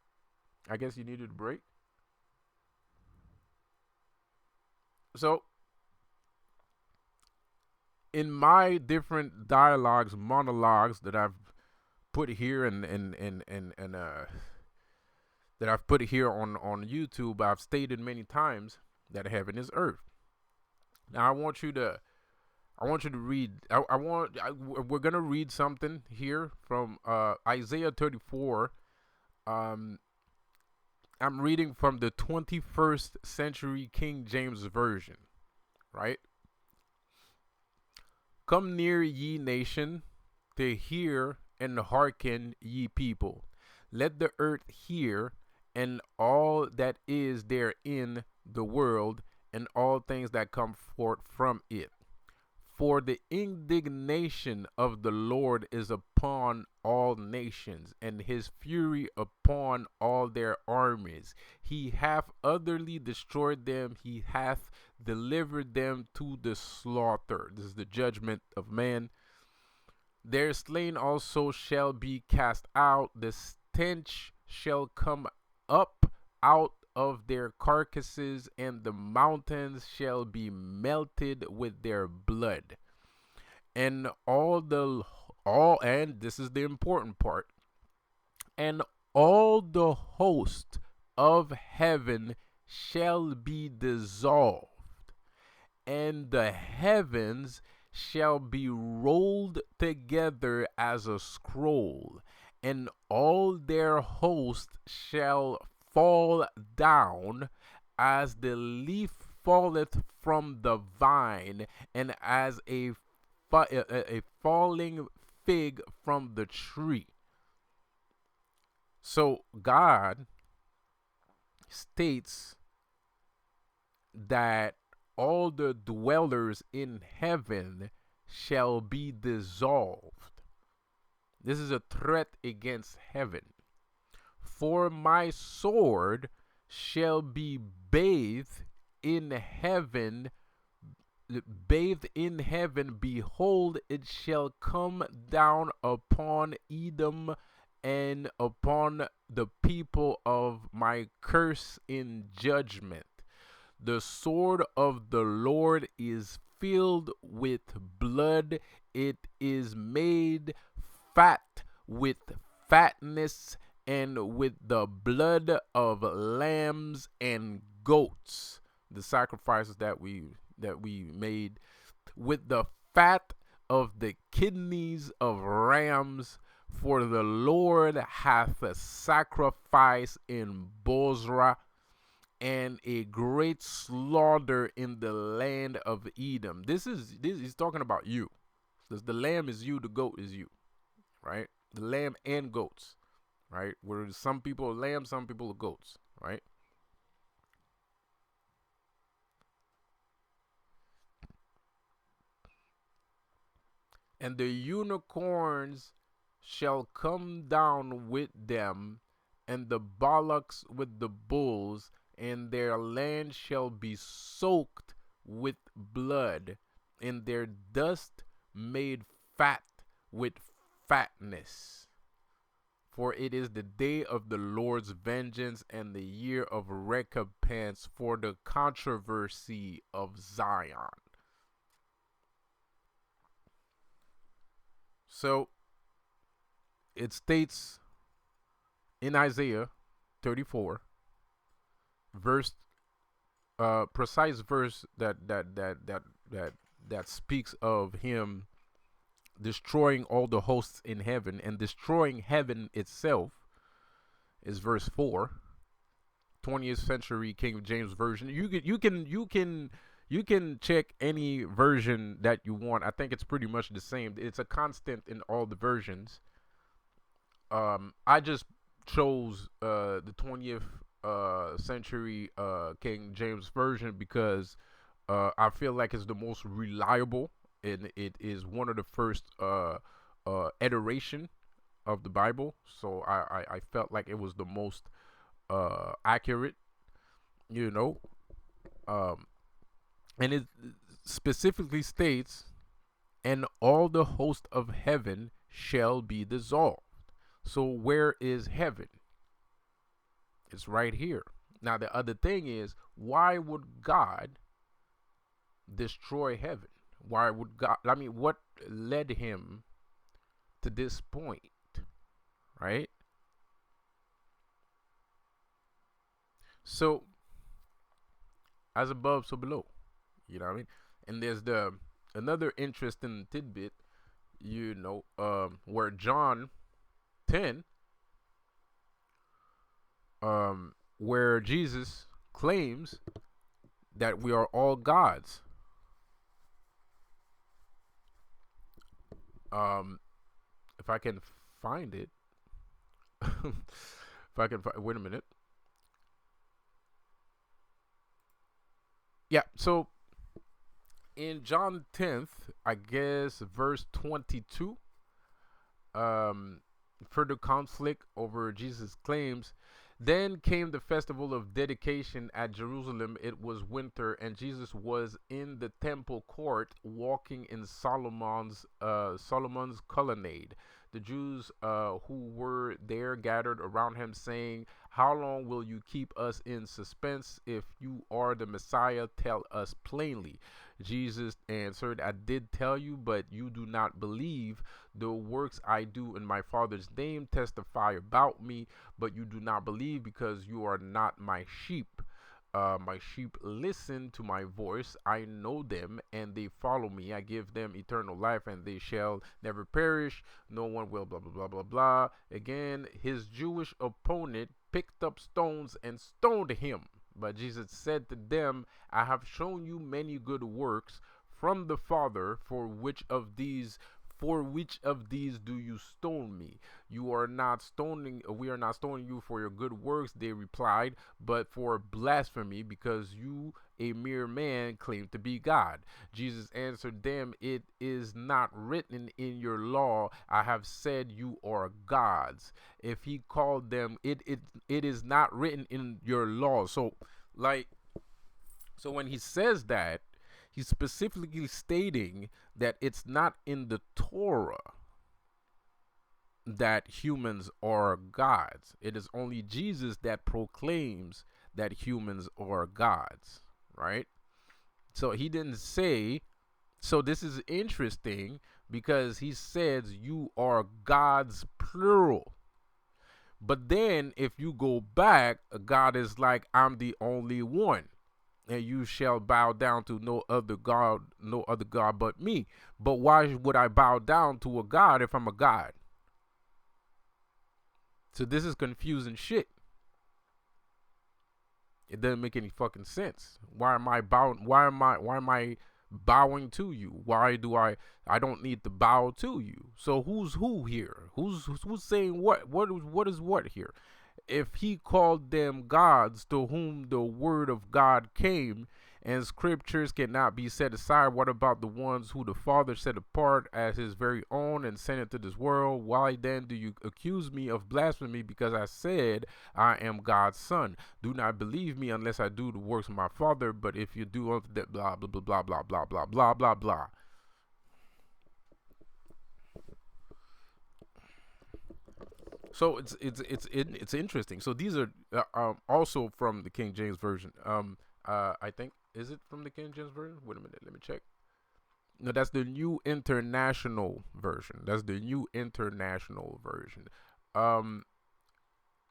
I guess you needed a break. So, in my different dialogues, monologues that I've put here and that I've put here on YouTube, I've stated many times that heaven is earth. Now I want you to read. We're gonna read something here from Isaiah 34. Um, I'm reading from the 21st century King James version. Right. Come near, ye nation, to hear, and hearken, ye people. Let the earth hear, and all that is therein, the world, and all things that come forth from it. For the indignation of the Lord is upon all nations, and his fury upon all their armies. He hath utterly destroyed them, he hath delivered them to the slaughter. This is the judgment of man. Their slain also shall be cast out, the stench shall come up out of their carcasses, and the mountains shall be melted with their blood. And and this is the important part, and all the host of heaven shall be dissolved, and the heavens shall be rolled together as a scroll, and all their host shall fall down as the leaf falleth from the vine, and as a falling fig from the tree. So God states that all the dwellers in heaven shall be dissolved. This is a threat against heaven. For my sword shall be bathed in heaven, behold, it shall come down upon Edom and upon the people of my curse in judgment. The sword of the Lord is filled with blood, it is made fat with fatness, and with the blood of lambs and goats, the sacrifices that we made, with the fat of the kidneys of rams. For the Lord hath a sacrifice in Bozrah, and a great slaughter in the land of Edom. This is talking about you. The lamb is you, the goat is you, right? The lamb and goats, right? Where some people are lambs, some people are goats, right? And the unicorns shall come down with them, and the bullocks with the bulls, and their land shall be soaked with blood, and their dust made fat with fatness. For it is the day of the Lord's vengeance, and the year of recompense for the controversy of Zion. So it states in Isaiah 34, verse precise verse that speaks of him destroying all the hosts in heaven and destroying heaven itself, is verse 4, 20th century King James version. You can check any version that you want. I think it's pretty much the same. It's a constant in all the versions. I just chose the 20th century King James version because I feel like it's the most reliable, and it is one of the first iteration of the Bible. So I felt like it was the most accurate, you know. And it specifically states, and all the host of heaven shall be dissolved. So where is heaven? It's right here. Now the other thing is, why would God destroy heaven? Why would God? I mean, what led him to this point, right? So, as above, so below. You know what I mean? And there's the another interesting tidbit, where John 10, where Jesus claims that we are all gods. Um, if I can find it, if I can wait a minute. Yeah, so in John 10th, I guess verse 22, um, further conflict over Jesus' claims. Then came the festival of dedication at Jerusalem. It was winter, and Jesus was in the temple court, walking in Solomon's colonnade. The Jews who were there gathered around him, saying, "How long will you keep us in suspense? If you are the Messiah, tell us plainly." Jesus answered, "I did tell you, but you do not believe. The works I do in my Father's name testify about me, but you do not believe because you are not my sheep. My sheep listen to my voice. I know them, and they follow me. I give them eternal life, and they shall never perish. No one will blah, blah, blah, blah, blah." Again, his Jewish opponent picked up stones and stoned him. But Jesus said to them, "I have shown you many good works from the Father. For which of these do you stone me? You are not stoning We are not stoning you for your good works," they replied, "but for blasphemy, because you, a mere man, claim to be God." Jesus answered them, "It is not written in your law, I have said you are gods." If he called them, it is not written in your law. Like so when he says that, he's specifically stating that it's not in the Torah that humans are gods. It is only Jesus that proclaims that humans are gods, right? So he didn't say, so this is interesting because he says you are gods, plural. But then if you go back, God is like, "I'm the only one, and you shall bow down to no other God but me." But why would I bow down to a God if I'm a God? So this is confusing shit. It doesn't make any fucking sense. Why am I bowing? Why am I bowing to you? I don't need to bow to you. So who's who here? Who's saying what? What is what here? If he called them gods to whom the word of God came, and scriptures cannot be set aside, what about the ones who the Father set apart as his very own and sent into this world? Why then do you accuse me of blasphemy because I said I am God's son? Do not believe me unless I do the works of my Father, but if you do that, blah blah blah blah blah blah blah blah blah blah. So it's interesting. So these are also from the King James version. I think, is it from the King James version? Wait a minute, let me check. No, that's the New International Version. That's the New International Version. Um,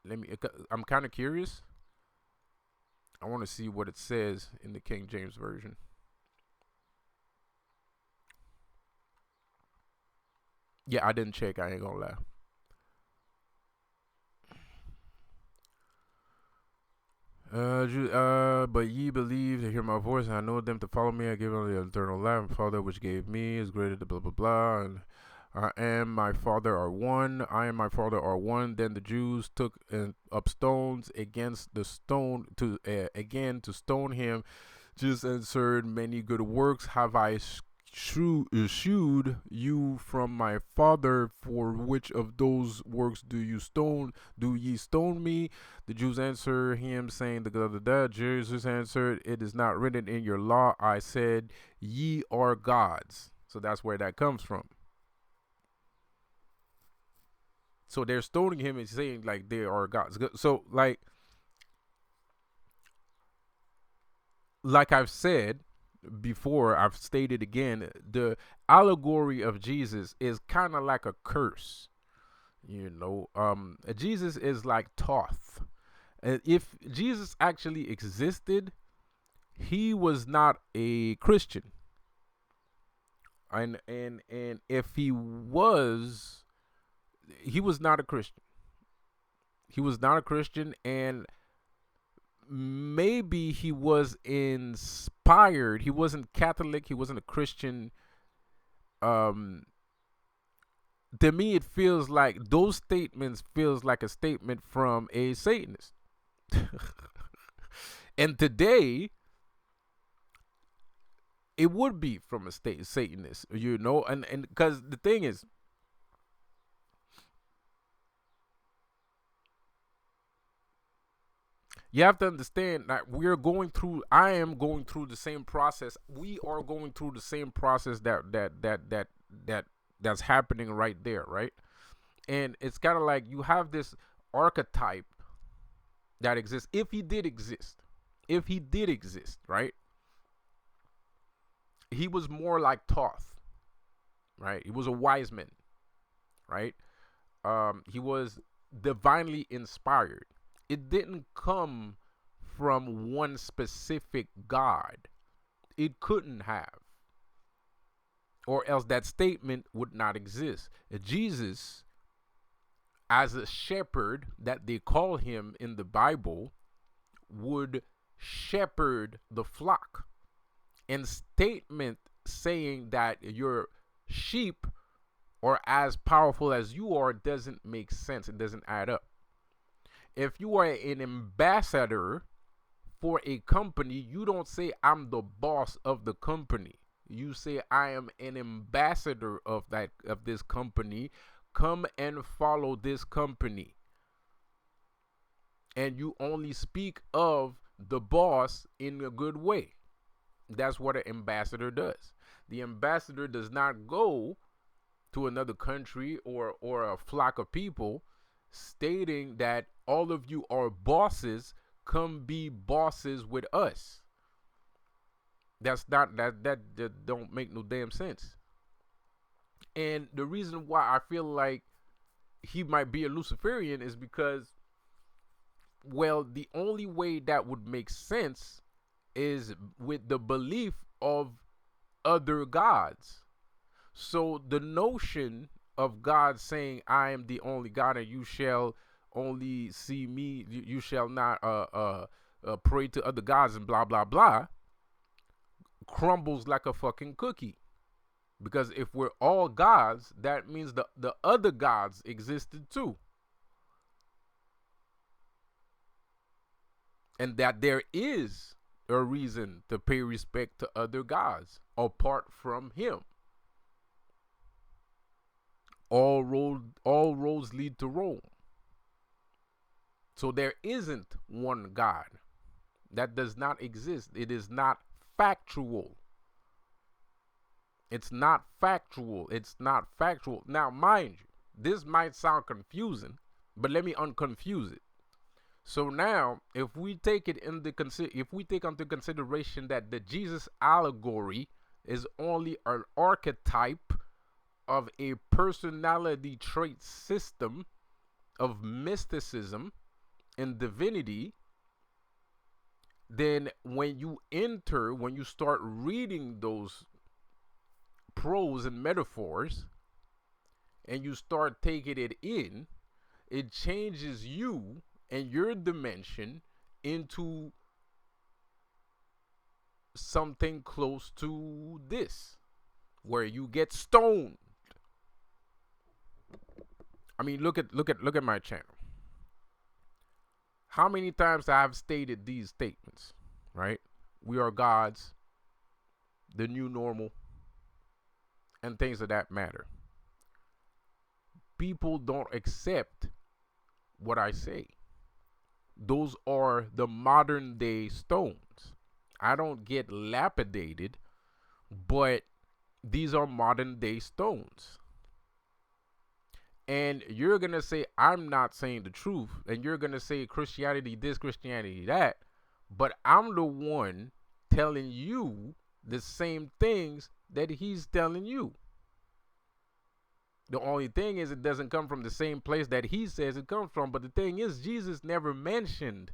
let me. I'm kind of curious. I want to see what it says in the King James Version. Yeah, I didn't check. I ain't gonna lie. But ye believe to hear my voice, and I know them to follow me. I give them the eternal life. My Father, which gave me, is greater than blah blah blah. And I am my Father are one. I and my Father are one. Then the Jews took up stones against the stone to again to stone him. Jesus answered, "Many good works have I shewed you from my Father. For which of those works do ye stone me?" The Jews answered him, saying, "The Jesus answered, It is not written in your law, I said, ye are gods." So that's where that comes from. So they're stoning him and saying like they are gods. So like I've said, before, I've stated again, the allegory of Jesus is kind of like a curse. Jesus is like Thoth. If Jesus actually existed, he was not a Christian. And if he was not a Christian. He was not a Christian, and maybe he was inspired. He wasn't Catholic. He wasn't a Christian. Um, to me, it feels like those statements feels like a statement from a Satanist. And today, it would be from a Satanist, and because the thing is, you have to understand that I am going through the same process. We are going through the same process that's happening right there, right? And it's kind of like you have this archetype that exists. If he did exist, right? He was more like Thoth, right? He was a wise man, right? He was divinely inspired. It didn't come from one specific God. It couldn't have, or else that statement would not exist. Jesus, as a shepherd that they call him in the Bible, would shepherd the flock. And statement saying that your sheep are as powerful as you are doesn't make sense. It doesn't add up. If you are an ambassador for a company, you don't say I'm the boss of the company. You say I am an ambassador of this company. Come and follow this company. And you only speak of the boss in a good way. That's what an ambassador does. The ambassador does not go to another country or a flock of people stating that all of you are bosses, come be bosses with us. That's not that don't make no damn sense. And the reason why I feel like he might be a Luciferian is because, well, the only way that would make sense is with the belief of other gods. So the notion of God saying, I am the only God and you shall only see me, you shall not pray to other gods and blah blah blah, crumbles like a fucking cookie. Because if we're all gods, that means the other gods existed too. And that there is a reason to pay respect to other gods apart from him. All roads lead to Rome. So there isn't one God. That does not exist. It is not factual. It's not factual. It's not factual. Now, mind you, this might sound confusing, but let me unconfuse it. So now, if we take into consideration that the Jesus allegory is only an archetype of a personality trait system of mysticism and divinity, then when you start reading those prose and metaphors and you start taking it in, it changes you and your dimension into something close to this, where you get stoned. I mean, look at my channel. How many times I have stated these statements, right? We are gods, the new normal, and things of that matter. People don't accept what I say. Those are the modern day stones. I don't get lapidated, but these are modern day stones. And you're going to say, I'm not saying the truth. And you're going to say Christianity this, Christianity that. But I'm the one telling you the same things that he's telling you. The only thing is it doesn't come from the same place that he says it comes from. But the thing is, Jesus never mentioned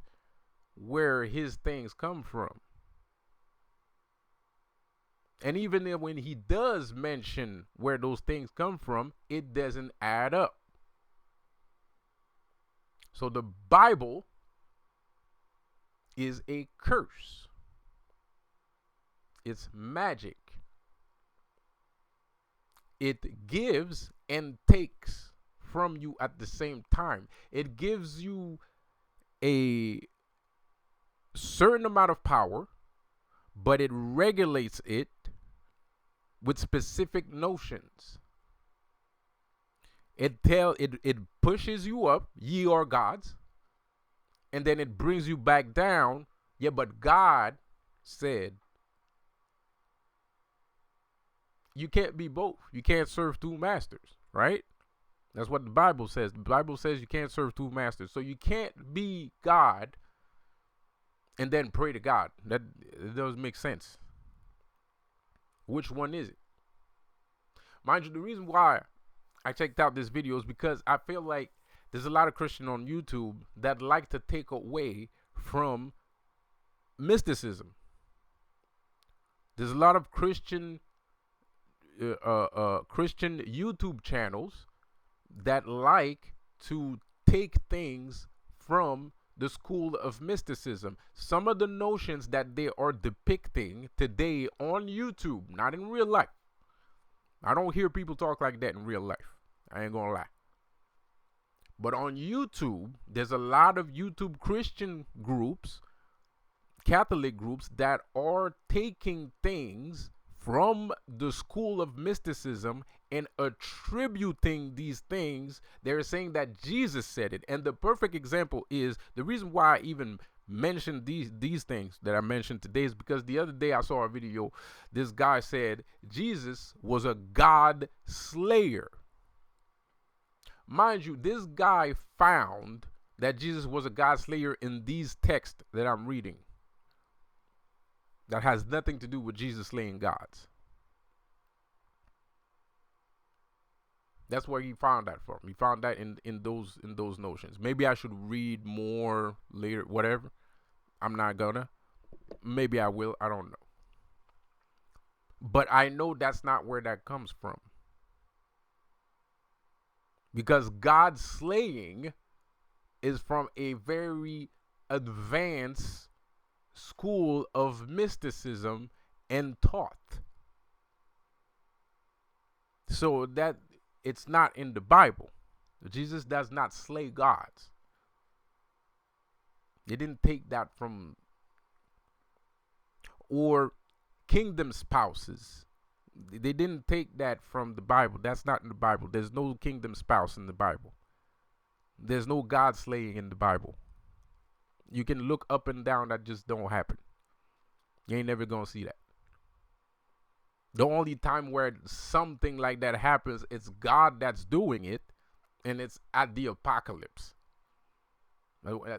where his things come from. And even when he does mention where those things come from, it doesn't add up. So the Bible is a curse. It's magic. It gives and takes from you at the same time. It gives you a certain amount of power, but it regulates it with specific notions. It pushes you up, ye are gods, and then it brings you back down. Yeah, but God said you can't be both. You can't serve two masters, right? That's what the Bible says. The Bible says you can't serve two masters. So you can't be God and then pray to God. That doesn't make sense. Which one is it? Mind you, the reason why I checked out this video is because I feel like there's a lot of Christians on YouTube that like to take away from mysticism. There's a lot of Christian YouTube channels that like to take things from the school of mysticism. Some of the notions that they are depicting today on YouTube, not in real life. I don't hear people talk like that in real life. I ain't gonna lie. But on YouTube, there's a lot of YouTube Christian groups, Catholic groups, that are taking things from the school of mysticism and attributing these things. They're saying that Jesus said it. And the perfect example is the reason why I even mentioned these things that I mentioned today is because the other day I saw a video. This guy said Jesus was a God slayer. Mind you, this guy found that Jesus was a God slayer in these texts that I'm reading. That has nothing to do with Jesus slaying gods. That's where he found that from. He found that in those notions. Maybe I should read more later, whatever. I'm not gonna. Maybe I will. I don't know. But I know that's not where that comes from. Because God slaying is from a very advanced school of mysticism and thought. So that it's not in the Bible. Jesus does not slay gods. They didn't take that from, or kingdom spouses. They didn't take that from the Bible. That's not in the Bible. There's no kingdom spouse in the Bible. There's no God slaying in the Bible. You can look up and down, that just don't happen. You ain't never gonna see that. The only time where something like that happens, it's God that's doing it, and it's at the apocalypse,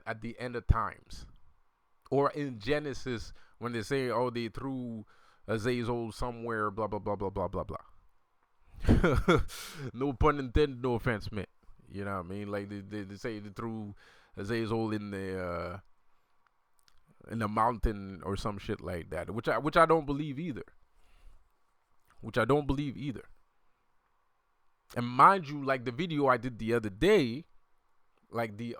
at the end of times, or in Genesis when they say, "Oh, they threw Azazel somewhere," blah blah blah blah blah blah blah. No pun intended, no offense meant. You know what I mean? Like they say they threw Azazel in the mountain or some shit like that, which I don't believe either. And mind you, like the video I did the other day, like the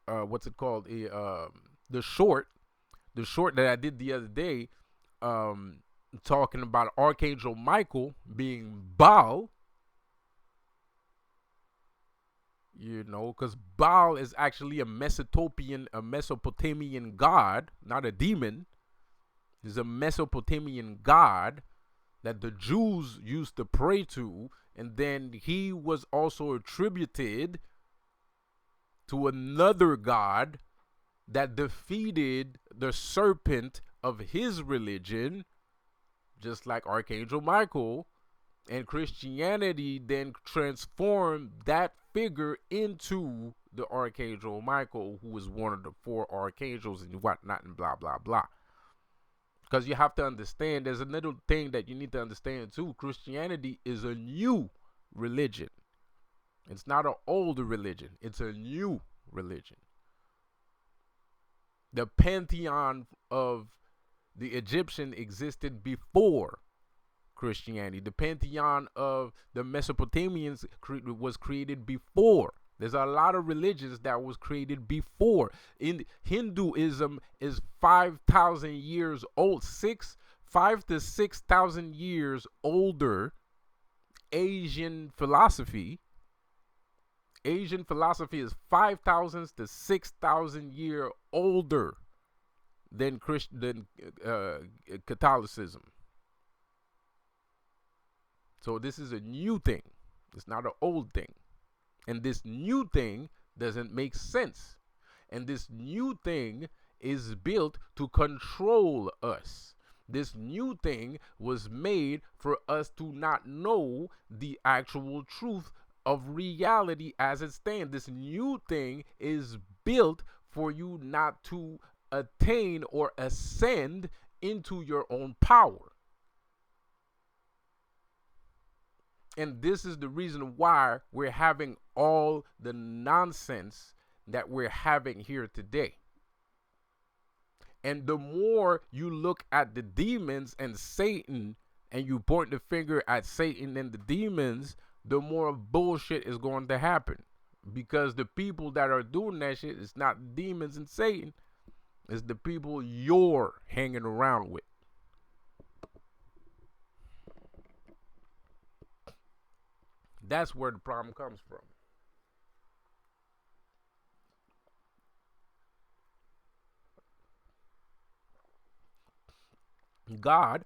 what's it called? The short that I did the other day, talking about Archangel Michael being Baal. You know, because Baal is actually a Mesopotamian god, not a demon. He's a Mesopotamian god that the Jews used to pray to, and then he was also attributed to another god that defeated the serpent of his religion, just like Archangel Michael. And Christianity then transformed that figure into the Archangel Michael, who was one of the four archangels and whatnot and blah, blah, blah. Because you have to understand, there's a little thing that you need to understand too. Christianity is a new religion. It's not an older religion. It's a new religion. The pantheon of the Egyptian existed before Christianity. The pantheon of the Mesopotamians was created before. There's a lot of religions that was created before. In Hinduism is 5,000 years old, 5 to 6,000 years older. Asian philosophy is 5,000 to 6,000 year older than Catholicism. So this is a new thing. It's not an old thing. And this new thing doesn't make sense. And this new thing is built to control us. This new thing was made for us to not know the actual truth of reality as it stands. This new thing is built for you not to attain or ascend into your own power. And this is the reason why we're having all the nonsense that we're having here today. And the more you look at the demons and Satan, and you point the finger at Satan and the demons, the more bullshit is going to happen. Because the people that are doing that shit is not demons and Satan. It's the people you're hanging around with. That's where the problem comes from. God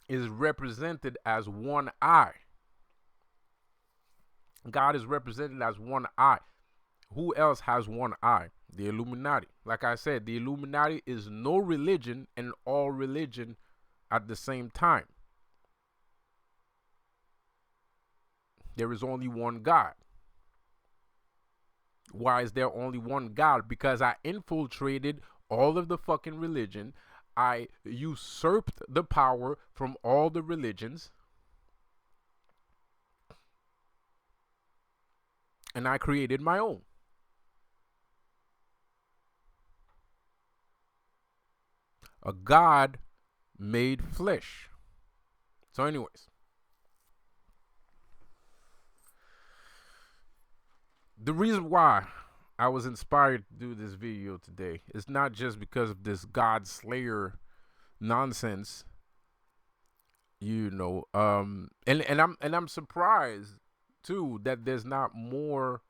is represented as one eye. God is represented as one eye. Who else has one eye? The Illuminati. Like I said, the Illuminati is no religion and all religion at the same time. There is only one God. Why is there only one God? Because I infiltrated all of the fucking religion. I usurped the power from all the religions. And I created my own. A God made flesh. So anyways, the reason why I was inspired to do this video today is not just because of this God Slayer nonsense, and I'm surprised too that there's not more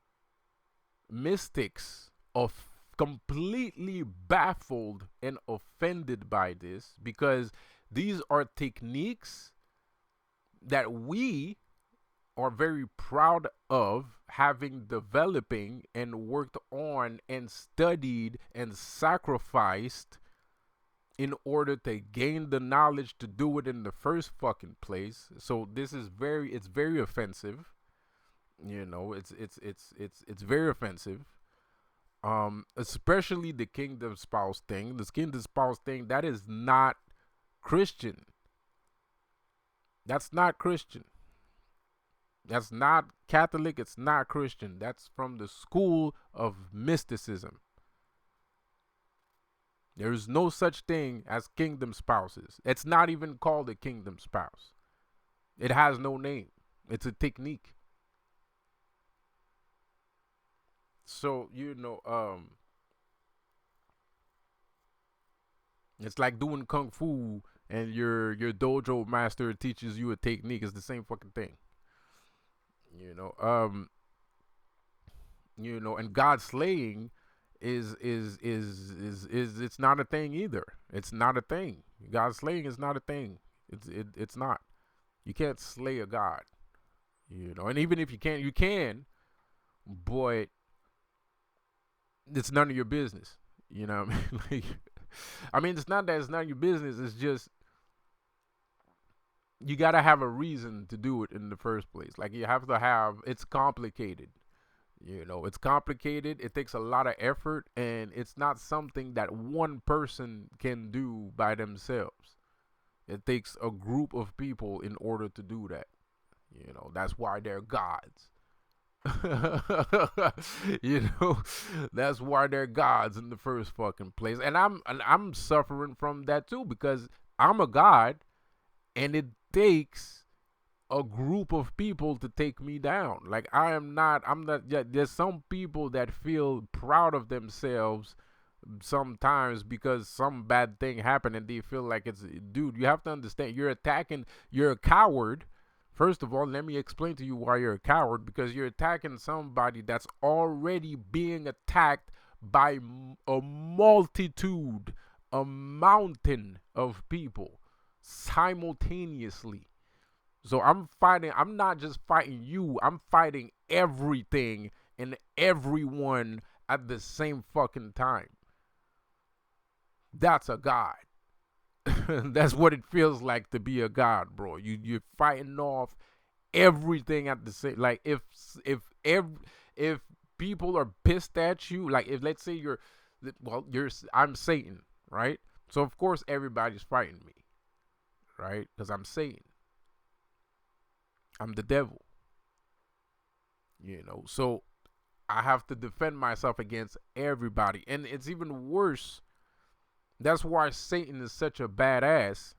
mystics of completely baffled and offended by this, because these are techniques that we are very proud of having developing and worked on and studied and sacrificed in order to gain the knowledge to do it in the first fucking place. So this is it's very offensive. It's very offensive. Especially the kingdom spouse thing. The kingdom spouse thing, that is not Christian. That's not Christian. That's not Catholic. It's not Christian. That's from the school of mysticism. There is no such thing as kingdom spouses. It's not even called a kingdom spouse. It has no name. It's a technique. So, it's like doing kung fu and your dojo master teaches you a technique. It's the same fucking thing. And God slaying is it's not a thing either. It's not a thing. God slaying is not a thing. It's not. You can't slay a god. And even if you can, but it's none of your business. You know what I mean? It's not that it's none of your business. It's just you gotta have a reason to do it in the first place. Like you have to have. It's complicated. You know, it's complicated. It takes a lot of effort, and it's not something that one person can do by themselves. It takes a group of people in order to do that. You know, that's why they're gods. You know, that's why they're gods in the first fucking place. And I'm suffering from that too because I'm a god, and it takes a group of people to take me down. Like I'm not. Yeah, there's some people that feel proud of themselves sometimes because some bad thing happened and they feel like it's, dude, you have to understand, you're a coward. First of all, let me explain to you why you're a coward, because you're attacking somebody that's already being attacked by a multitude, a mountain of people simultaneously. So I'm not just fighting you, I'm fighting everything and everyone at the same fucking time. That's a god. That's what it feels like to be a god, bro. You're fighting off everything at the same. Like if people are pissed at you, like if let's say I'm Satan, right? So of course everybody's fighting me, right? Because I'm Satan. I'm the devil. You know, so I have to defend myself against everybody, and it's even worse. That's why Satan is such a badass.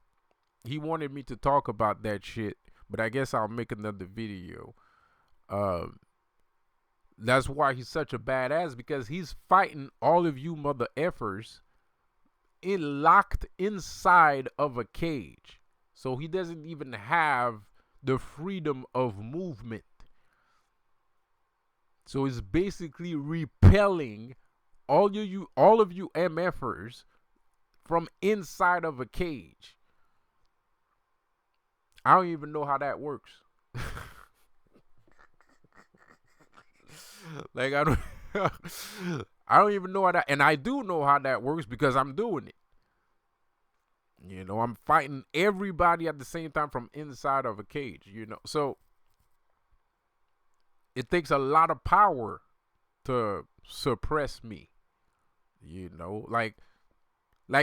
He wanted me to talk about that shit, but I guess I'll make another video. Um, that's why he's such a badass, because he's fighting all of you mother effers locked inside of a cage. So he doesn't even have the freedom of movement. So he's basically repelling all of you MFers from inside of a cage. I don't even know how that works. Like I don't I don't even know how that, and I do know how that works because I'm doing it. You know, I'm fighting everybody at the same time from inside of a cage, you know. So it takes a lot of power to suppress me. You know, like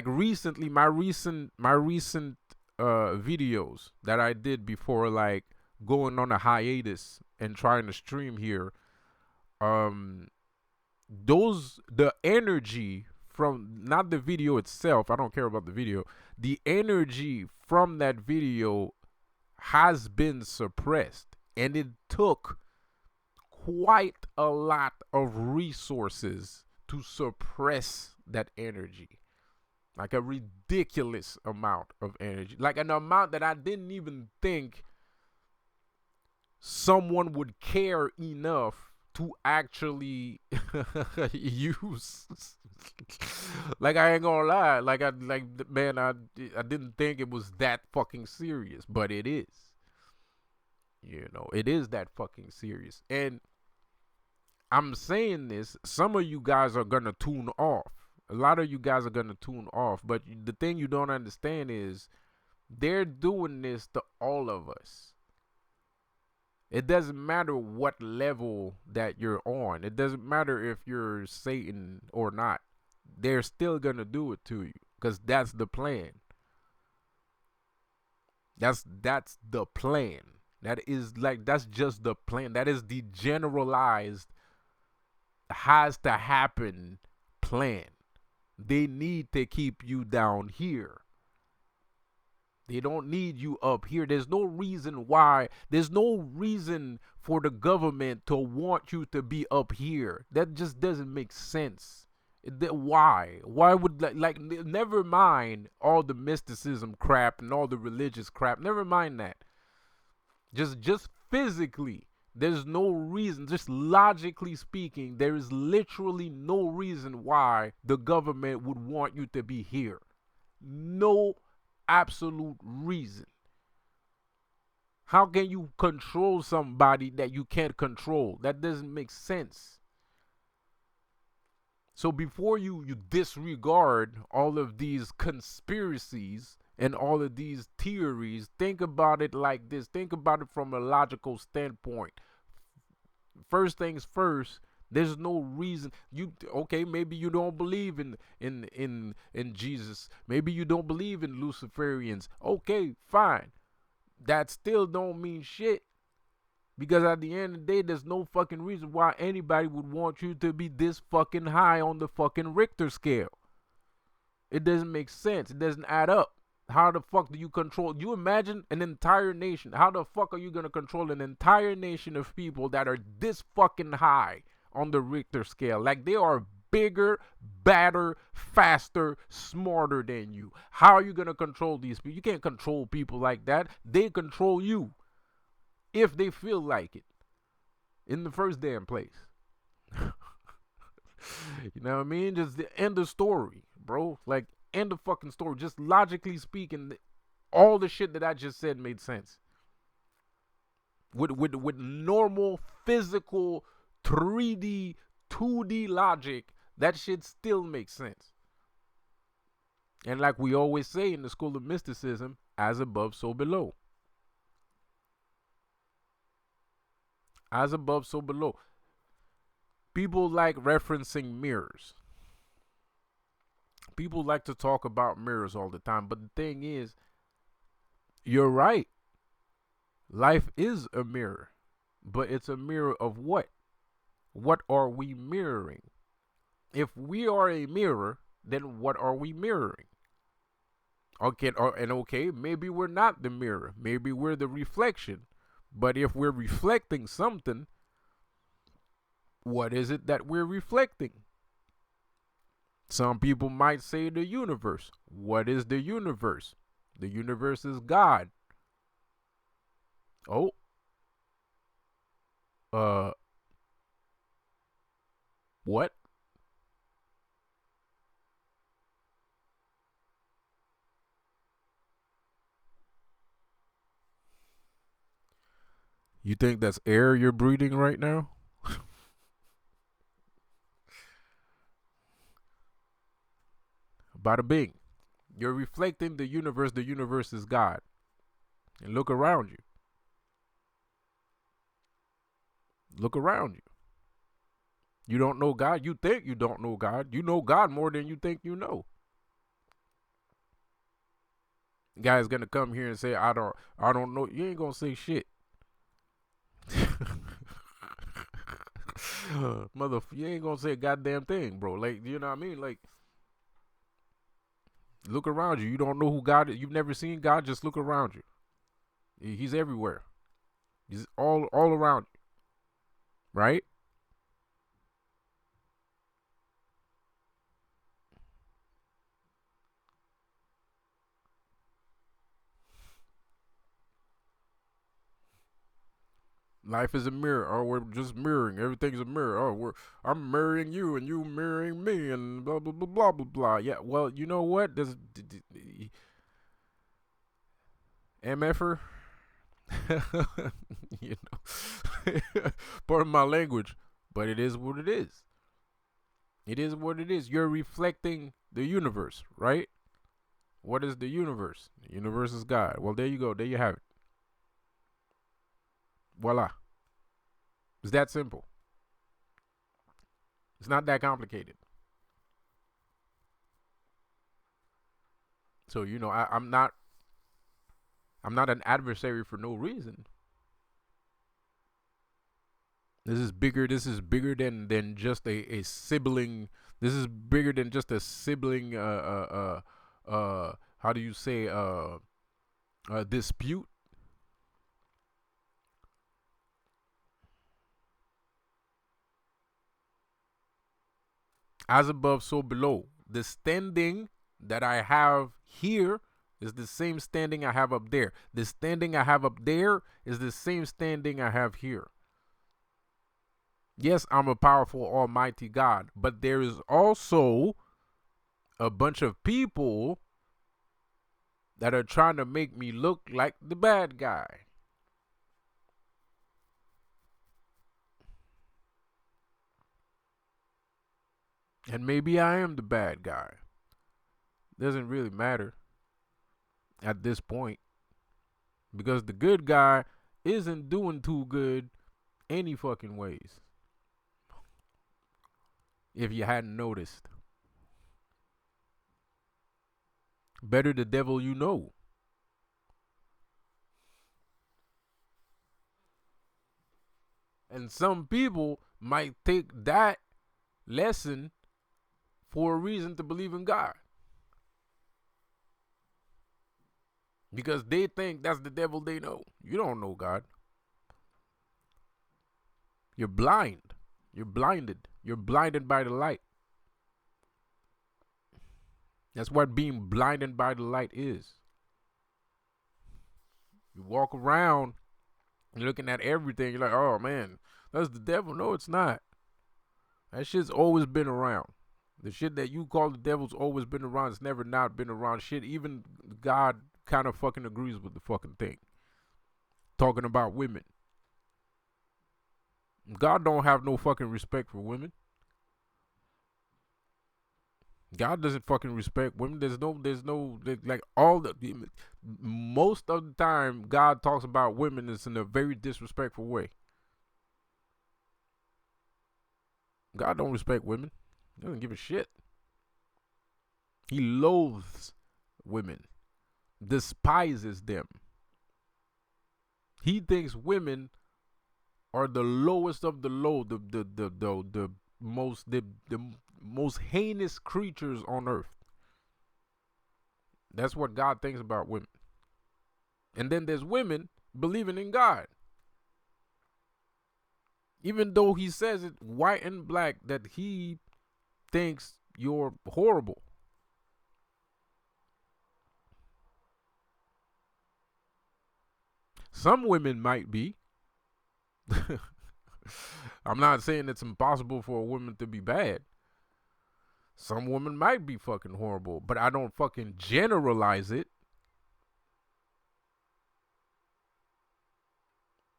recently, my recent videos that I did before like going on a hiatus and trying to stream here, um the energy from, not the video itself, I don't care about the video, the energy from that video has been suppressed, and it took quite a lot of resources to suppress that energy. Like a ridiculous amount of energy, like an amount that I didn't even think someone would care enough to actually use. Like I ain't gonna lie, man, I didn't think it was that fucking serious, but it is. You know, it is that fucking serious. And I'm saying this, some of you guys are gonna tune off. A lot of you guys are gonna tune off, but the thing you don't understand is they're doing this to all of us. It doesn't matter what level that you're on. It doesn't matter if you're Satan or not. They're still gonna do it to you because that's the plan. That's the plan. That's just the plan. That is the generalized has to happen plan. They need to keep you down here. They don't need you up here. There's no reason why. There's no reason for the government to want you to be up here. That just doesn't make sense. Why? Why would never mind all the mysticism crap and all the religious crap. Never mind that. Just physically, there's no reason. Just logically speaking, there is literally no reason why the government would want you to be here. No absolute reason. How can you control somebody that you can't control? That doesn't make sense. So before you disregard all of these conspiracies and all of these theories, think about it like this. Think about it from a logical standpoint. First things first, There's no reason you okay, maybe you don't believe in Jesus. Maybe you don't believe in Luciferians. Okay, fine. That still don't mean shit. Because at the end of the day, there's no fucking reason why anybody would want you to be this fucking high on the fucking Richter scale. It doesn't make sense. It doesn't add up. How the fuck do you control? You imagine an entire nation. How the fuck are you going to control an entire nation of people that are this fucking high on the Richter scale? Like they are bigger, badder, faster, smarter than you. How are you going to control these people? You can't control people like that. They control you if they feel like it in the first damn place. You know what I mean? Just the end of story, bro. Like, end of fucking story. Just logically speaking, all the shit that I just said made sense. With normal physical 3D, 2D logic, that shit still makes sense. And like we always say in the School of Mysticism, as above, so below. As above, so below. People like referencing mirrors. People like to talk about mirrors all the time. But the thing is, you're right. Life is a mirror. But it's a mirror of what? What are we mirroring? If we are a mirror, then what are we mirroring? Okay, maybe we're not the mirror. Maybe we're the reflection. But if we're reflecting something, what is it that we're reflecting? Some people might say the universe. What is the universe? The universe is God. Oh. What? You think that's air you're breathing right now? Bada bing. You're reflecting the universe. The universe is God. And look around you. Look around you. You don't know God. You think you don't know God. You know God more than you think you know. Guy's gonna come here and say, I don't know. You ain't gonna say shit. You ain't gonna say a goddamn thing, bro. Like, you know what I mean? Like, look around you. You don't know who God is. You've never seen God. Just look around you. He's everywhere. He's all around you, right? Life is a mirror. Or we're just mirroring. Everything's a mirror. I'm mirroring you and you mirroring me and blah blah blah blah blah blah. Yeah. Well, you know what? There's MFer. You know, pardon my language, but it is what it is. It is what it is. You're reflecting the universe, right? What is the universe? The universe is God. Well, there you go. There you have it. Voila. It's that simple. It's not that complicated. So you know, I'm not an adversary for no reason. This is bigger than just a sibling. This is bigger than just a sibling. How do you say dispute? As above, so below. The standing that I have here is the same standing I have up there. The standing I have up there is the same standing I have here. Yes, I'm a powerful, almighty God, but there is also a bunch of people that are trying to make me look like the bad guy. And maybe I am the bad guy. Doesn't really matter at this point because the good guy isn't doing too good any fucking ways. if you hadn't noticed. Better the devil you know. And some people might take that lesson for a reason to believe in God. Because they think that's the devil they know. You don't know God. You're blind. You're blinded. You're blinded by the light. That's what being blinded by the light is. You walk around looking at everything. You're like, oh man, that's the devil. No, it's not. That shit's always been around. The shit that you call the devil's always been around. It's never not been around. Shit, even God kind of fucking agrees with the fucking thing. Talking about women. God don't have no fucking respect for women. God doesn't fucking respect women. Like all the, most of the time God talks about women is in a very disrespectful way. God don't respect women. He doesn't give a shit. He loathes women, despises them. He thinks women are the lowest of the low, the most heinous creatures on earth. That's what God thinks about women. And then there's women believing in God. Even though he says it white and black that he thinks you're horrible. Some women might be. I'm not saying it's impossible for a woman to be bad. Some women might be fucking horrible, but I don't fucking generalize it.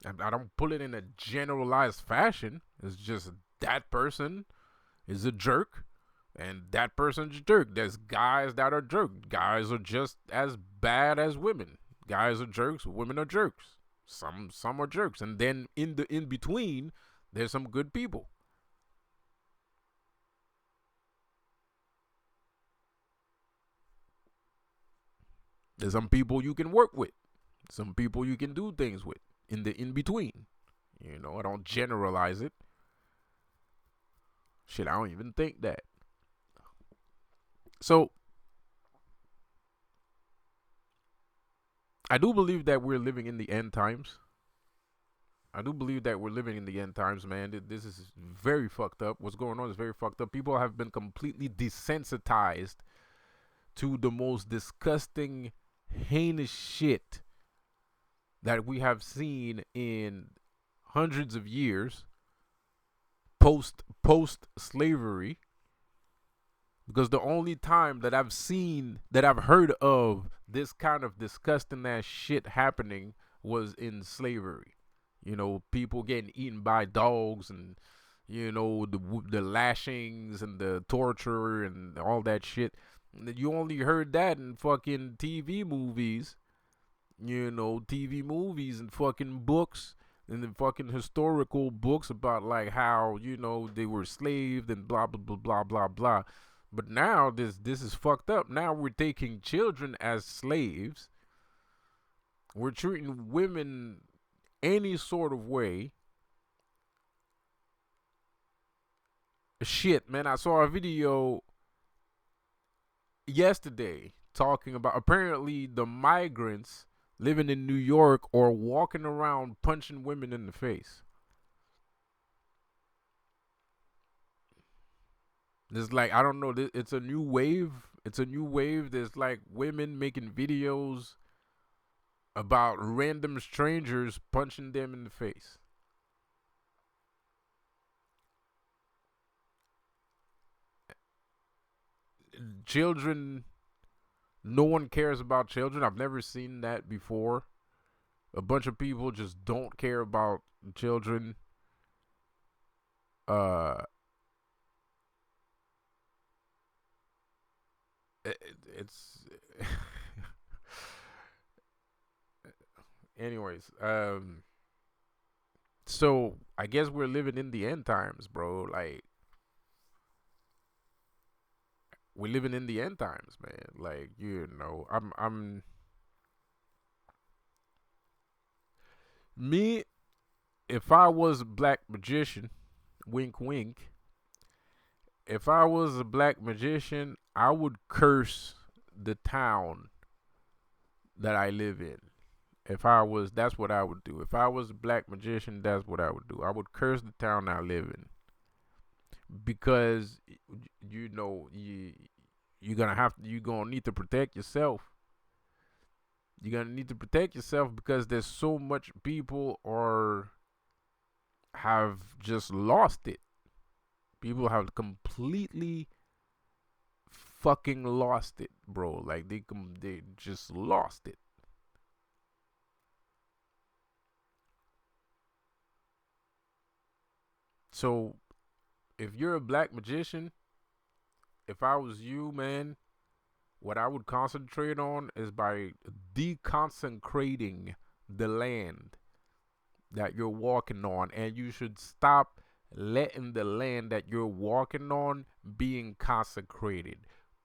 I don't put it in a generalized fashion. It's just that person is a jerk, and that person's a jerk. There's guys that are jerks. Guys are just as bad as women. Guys are jerks. Women are jerks. Some are jerks, and then in between, there's some good people. There's some people you can work with. Some people you can do things with in the in between. You know, I don't generalize it. Shit, I don't even think that. So, I do believe that we're living in the end times. I do believe that we're living in the end times, man. This is very fucked up. What's going on is very fucked up. People have been completely desensitized to the most disgusting, heinous shit that we have seen in hundreds of years post slavery. Because the only time that I've heard of this kind of disgusting ass shit happening was in slavery. You know, people getting eaten by dogs, and you know the lashings and the torture and all that shit. You only heard that in fucking TV movies. You know, TV movies and fucking books and the fucking historical books about like how, you know, they were slaved and blah blah blah blah blah blah. But now this is fucked up. Now we're taking children as slaves. We're treating women any sort of way. Shit, man, I saw a video yesterday talking about apparently the migrants living in New York are walking around punching women in the face. There's like, I don't know, it's a new wave. It's a new wave. There's like women making videos about random strangers punching them in the face. Children, no one cares about children. I've never seen that before. A bunch of people just don't care about children. Uh, it's anyways. So I guess we're living in the end times, bro. Like, we're living in the end times, man. Like, I'm me. If I was a black magician, wink, wink. If I was a black magician, I would curse the town that I live in. If I was, that's what I would do. If I was a black magician, that's what I would do. I would curse the town I live in because you're gonna need to protect yourself. You're gonna need to protect yourself because there's so much people or have just lost it. People have completely fucking lost it, bro. Like they just lost it. So if you're a black magician, if I was you, man, what I would concentrate on is by deconsecrating the land that you're walking on, and you should stop letting the land that you're walking on being consecrated.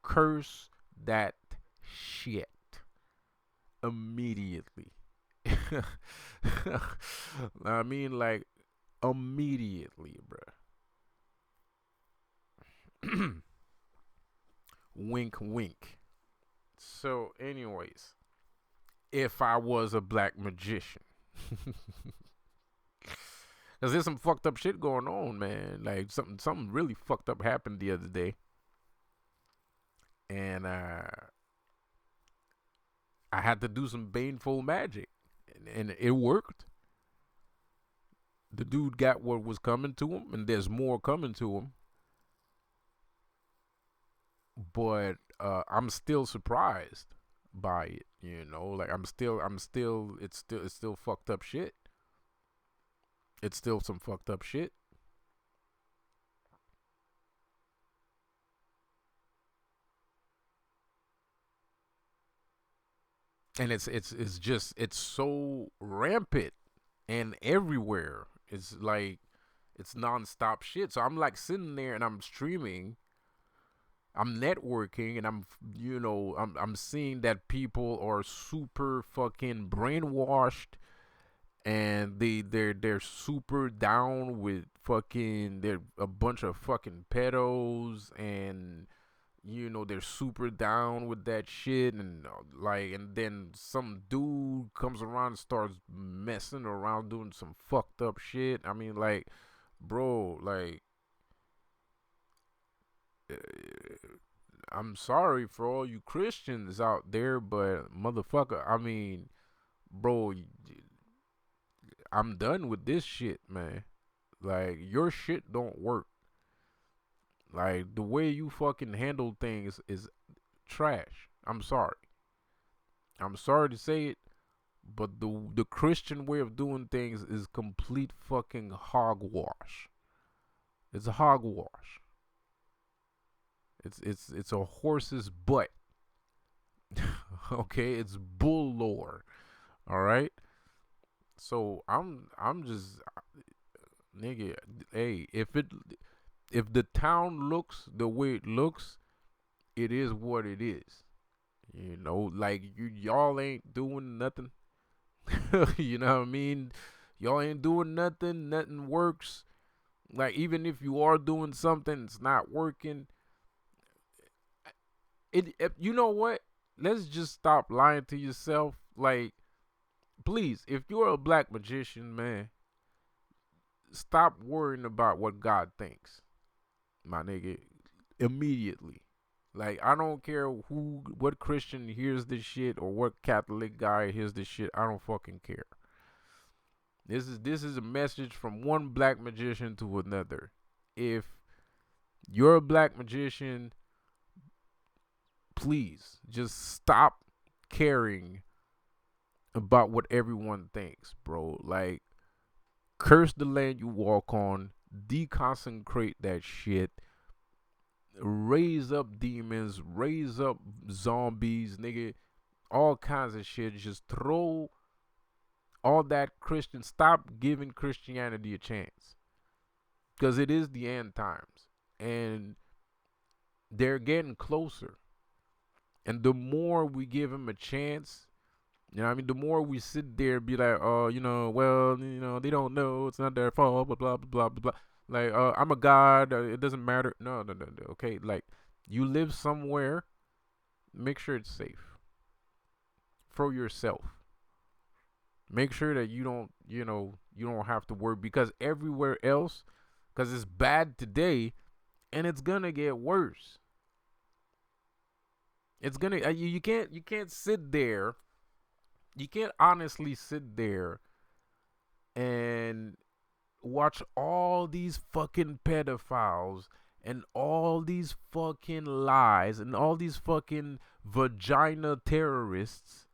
Curse that shit immediately. I mean, like, immediately, bruh. Wink, wink. So, anyways, if I was a black magician, because there's some fucked up shit going on, man. Like something really fucked up happened the other day, and I had to do some baneful magic, and it worked. The dude got what was coming to him, and there's more coming to him. But I'm still surprised by it. Like it's still fucked up shit. It's still some fucked up shit. And it's so rampant and everywhere. It's like it's nonstop shit. So I'm like sitting there and I'm streaming, I'm networking, and I'm seeing that people are super fucking brainwashed, and they're super down with fucking, they're a bunch of fucking pedos, and they're super down with that shit, and and then some dude comes around and starts messing around doing some fucked up shit. I mean, like, bro, like, uh, I'm sorry for all you Christians out there, but motherfucker, I mean, bro, I'm done with this shit, man. Like, your shit don't work. Like, the way you fucking handle things is trash. I'm sorry. I'm sorry to say it, but the Christian way of doing things is complete fucking hogwash. It's a hogwash. It's a horse's butt. Okay, it's bull lore. All right. So I'm just nigga. Hey, if the town looks the way it looks, it is what it is. Like y'all ain't doing nothing. You know what I mean? Y'all ain't doing nothing. Nothing works. Like, even if you are doing something, it's not working. You know what? Let's just stop lying to yourself. Like, please, if you're a black magician, man, stop worrying about what God thinks, my nigga. Immediately. Like, I don't care what Christian hears this shit or what Catholic guy hears this shit. I don't fucking care. This is a message from one black magician to another. If you're a black magician, please just stop caring about what everyone thinks, bro. Like, curse the land you walk on, deconsecrate that shit, raise up demons, raise up zombies, nigga, all kinds of shit. Just throw all that Christian. Stop giving Christianity a chance, because it is the end times, and they're getting closer. And the more we give them a chance, you know what I mean? The more we sit there and be like, oh, well, they don't know. It's not their fault, blah, blah, blah, blah, blah. Like, I'm a god. It doesn't matter. No, no, no, no. Okay, like, you live somewhere, make sure it's safe for yourself. Make sure that you don't have to worry because everywhere else, because it's bad today and it's gonna get worse. It's gonna you can't sit there. You can't honestly sit there and watch all these fucking pedophiles and all these fucking lies and all these fucking vagina terrorists,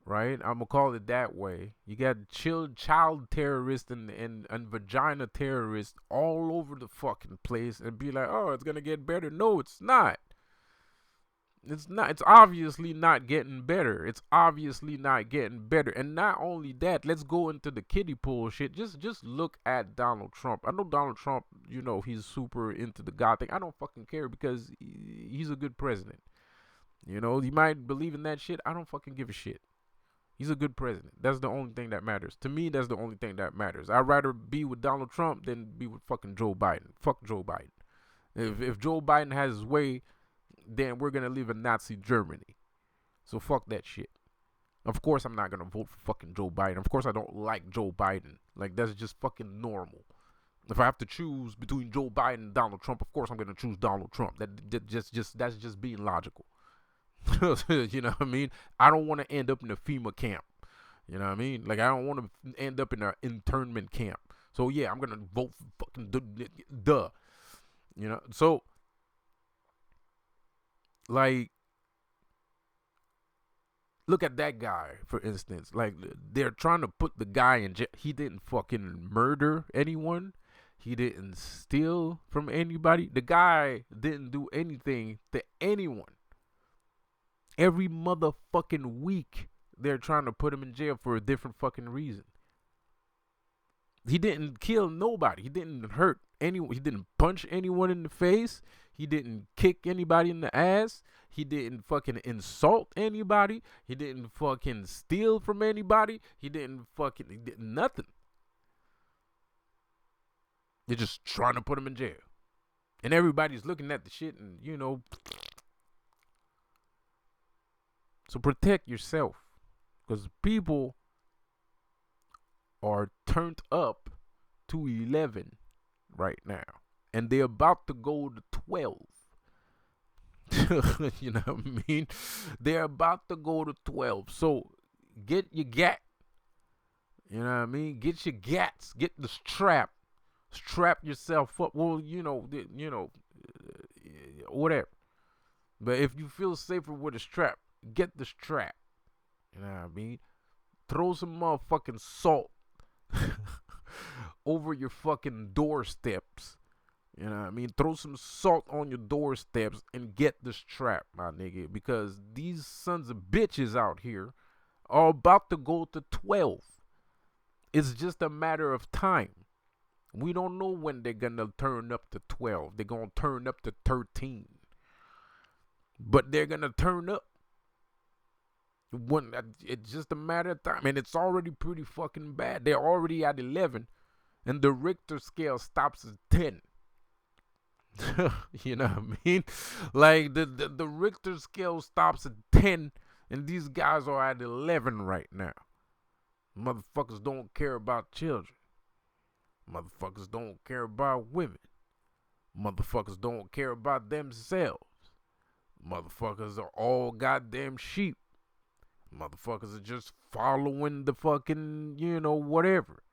right? I'm gonna call it that way. You got child terrorists and vagina terrorists all over the fucking place and be like, oh, it's gonna get better. No, it's not. It's not. It's obviously not getting better. It's obviously not getting better. And not only that, let's go into the kiddie pool shit. Just look at Donald Trump. I know Donald Trump, he's super into the God thing. I don't fucking care because he's a good president. He might believe in that shit. I don't fucking give a shit. He's a good president. That's the only thing that matters. To me, that's the only thing that matters. I'd rather be with Donald Trump than be with fucking Joe Biden. Fuck Joe Biden. If Joe Biden has his way, then we're gonna live in Nazi Germany. So fuck that shit. Of course I'm not gonna vote for fucking Joe Biden. Of course I don't like Joe Biden. Like, that's just fucking normal. If I have to choose between Joe Biden and Donald Trump, of course I'm gonna choose Donald Trump. That's just being logical. You know what I mean? I don't want to end up in a FEMA camp. You know what I mean? Like, I don't want to end up in an internment camp. So yeah, I'm gonna vote for fucking duh. So like, look at that guy, for instance. Like, they're trying to put the guy in jail. He didn't fucking murder anyone. He didn't steal from anybody. The guy didn't do anything to anyone. Every motherfucking week, they're trying to put him in jail for a different fucking reason. He didn't kill nobody. He didn't hurt anyone. He didn't punch anyone in the face. He didn't kick anybody in the ass. He didn't fucking insult anybody. He didn't fucking steal from anybody. He did nothing. They're just trying to put him in jail. And everybody's looking at the shit and, So protect yourself. Because people are turned up to 11 right now. And they're about to go to 12. You know what I mean? They're about to go to 12. So get your gat. You know what I mean? Get your gats. Get the strap. Strap yourself up. Well, whatever. But if you feel safer with a strap, get the strap. You know what I mean? Throw some motherfucking salt over your fucking doorsteps. You know what I mean? Throw some salt on your doorsteps and get the strap, my nigga. Because these sons of bitches out here are about to go to 12. It's just a matter of time. We don't know when they're going to turn up to 12. They're going to turn up to 13. But they're going to turn up. It's just a matter of time. And it's already pretty fucking bad. They're already at 11. And the Richter scale stops at 10. You know what I mean? Like, the Richter scale stops at 10. And these guys are at 11 right now. Motherfuckers don't care about children. Motherfuckers don't care about women. Motherfuckers don't care about themselves. Motherfuckers are all goddamn sheep. Motherfuckers are just following the fucking, whatever.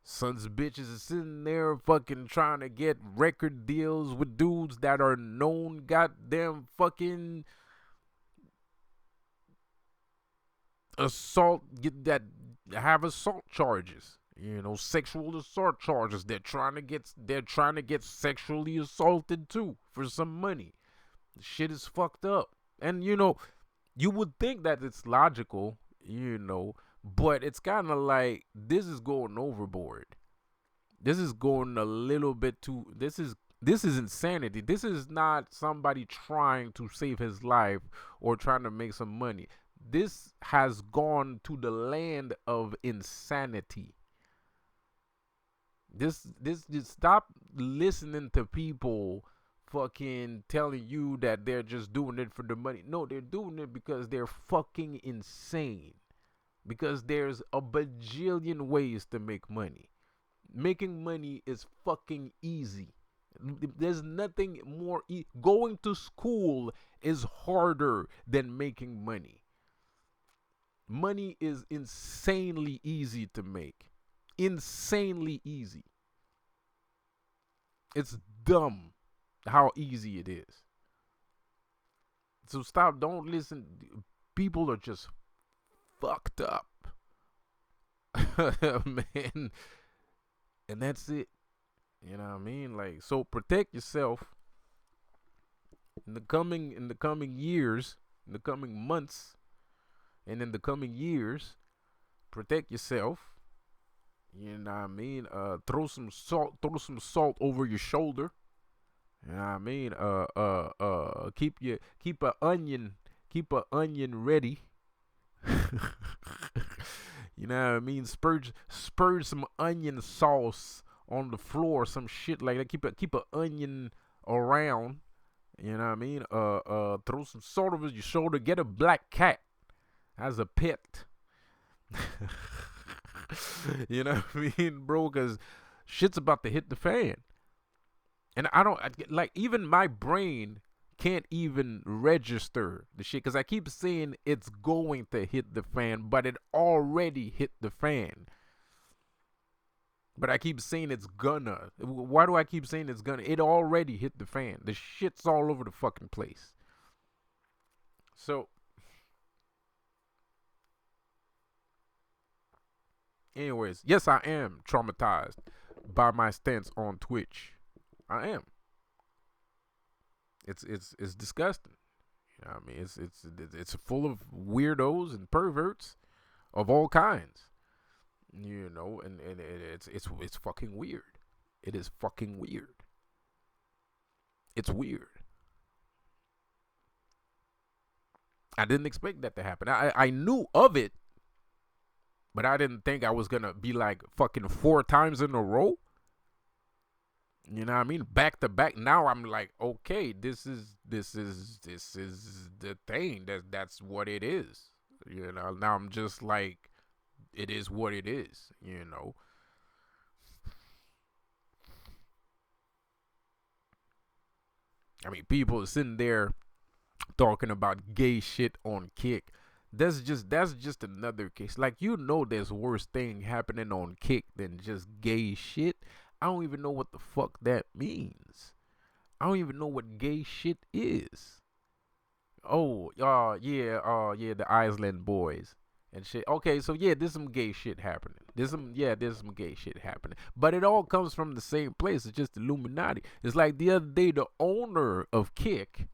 Sons of bitches are sitting there fucking trying to get record deals with dudes that are known goddamn fucking have assault charges. Sexual assault charges. They're trying to get sexually assaulted too for some money. The shit is fucked up. And you would think that it's logical, but it's kind of this is going overboard. This is going a little bit too, This is insanity. This is not somebody trying to save his life or trying to make some money. This has gone to the land of insanity. This just stop listening to people fucking telling you that they're just doing it for the money. No, they're doing it because they're fucking insane. Because there's a bajillion ways to make money. Making money is fucking easy. There's nothing more going to school is harder than making money. Money is insanely easy to make. Insanely easy. It's dumb how easy it is. So stop, don't listen. People are just fucked up. Man. And that's it. You know what I mean? Like, so protect yourself in the coming years, in the coming months, and in the coming years. Protect yourself. You know what I mean? Throw some salt over your shoulder. You know what I mean? Keep a onion ready. You know what I mean? Spurge some onion sauce on the floor, some shit like that. Keep a onion around. You know what I mean? Throw some salt over your shoulder. Get a black cat as a pet. You know what I mean, bro? Because shit's about to hit the fan. And like, even my brain can't even register the shit because I keep saying it's going to hit the fan, but it already hit the fan. But I keep saying it's gonna. Why do I keep saying it's gonna? It already hit the fan. The shit's all over the fucking place. So, anyways, yes, I am traumatized by my stance on Twitch. I am. It's disgusting. You know what I mean? It's full of weirdos and perverts of all kinds. You know, and it's fucking weird. It is fucking weird. It's weird. I didn't expect that to happen. I knew of it, but I didn't think I was gonna be like fucking 4 times in a row. You know what I mean? Back to back. Now I'm like, okay, this is the thing. That's what it is. You know. Now I'm just like, it is what it is. You know. I mean, people are sitting there talking about gay shit on Kick. That's just another case. Like, you know, there's worse thing happening on Kick than just gay shit. I don't even know what the fuck that means. I don't even know what gay shit is. Oh, yeah, the Iceland boys and shit. Okay, so yeah, there's some gay shit happening. There's some gay shit happening. But it all comes from the same place. It's just Illuminati. It's like the other day, the owner of Kick,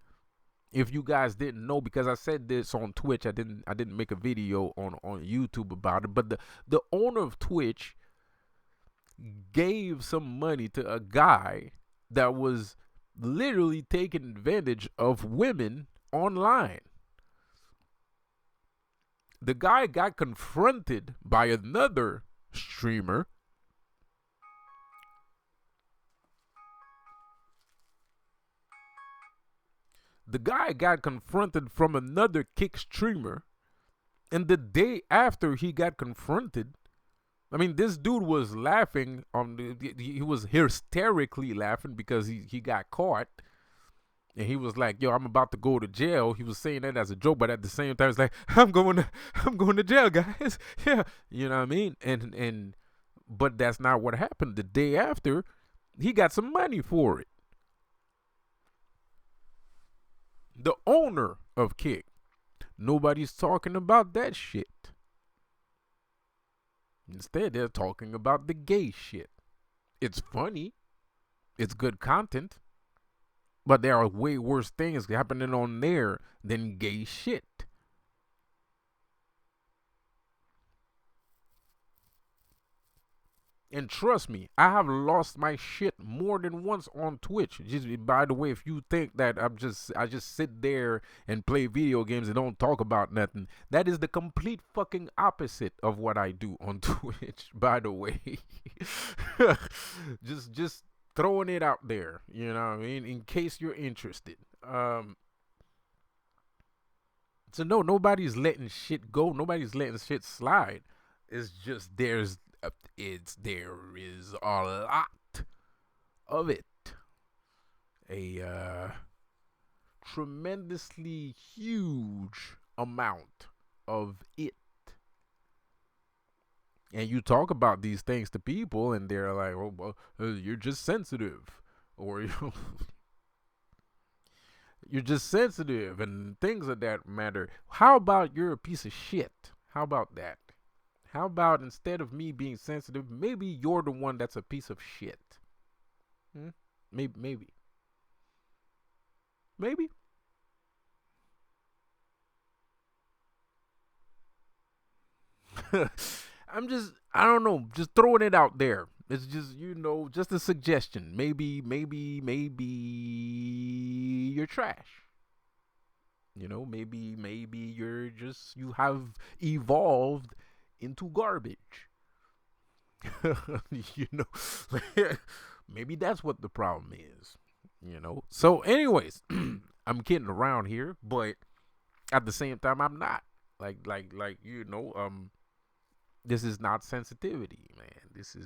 if you guys didn't know, because I said this on Twitch, I didn't make a video on YouTube about it, but the owner of Twitch gave some money to a guy that was literally taking advantage of women online. The guy got confronted by another streamer. The guy got confronted from another Kick streamer, and the day after he got confronted, I mean, this dude was laughing he was hysterically laughing because he got caught. And he was like, yo, I'm about to go to jail. He was saying that as a joke, but at the same time, it's like, I'm going to jail, guys. Yeah. You know what I mean? But that's not what happened. The day after, he got some money for it. The owner of Kick. Nobody's talking about that shit. Instead, they're talking about the gay shit. It's funny. It's good content. But there are way worse things happening on there than gay shit. And trust me, I have lost my shit more than once on Twitch. Just by the way, if you think that I just sit there and play video games and don't talk about nothing, that is the complete fucking opposite of what I do on Twitch. By the way, just throwing it out there, you know what I mean, in case you're interested. So no, nobody's letting shit go. Nobody's letting shit slide. It's just there is a lot of it. A tremendously huge amount of it. And you talk about these things to people, and they're like, "Oh, well, you're just sensitive," or you're just sensitive, and things of that matter. How about you're a piece of shit? How about that? How about instead of me being sensitive, maybe you're the one that's a piece of shit? Hmm? Maybe. Maybe. I don't know, just throwing it out there. It's just, just a suggestion. Maybe you're trash. Maybe you have evolved into garbage. you know, maybe that's what the problem is. So, anyways, I'm kidding around here, but at the same time, I'm not. This is not sensitivity, man. This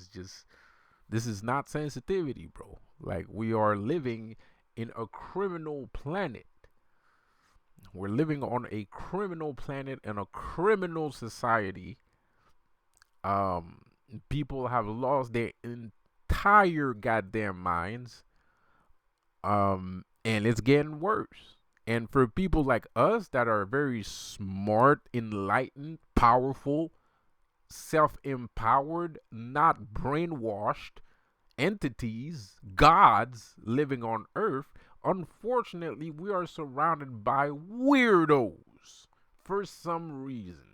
is not sensitivity, bro. Like, we are living in a criminal planet. We're living on a criminal planet and a criminal society. Um, People have lost their entire goddamn minds. And it's getting worse. And for people like us that are very smart, enlightened, powerful, self-empowered, not brainwashed entities, gods living on earth, unfortunately, we are surrounded by weirdos for some reason.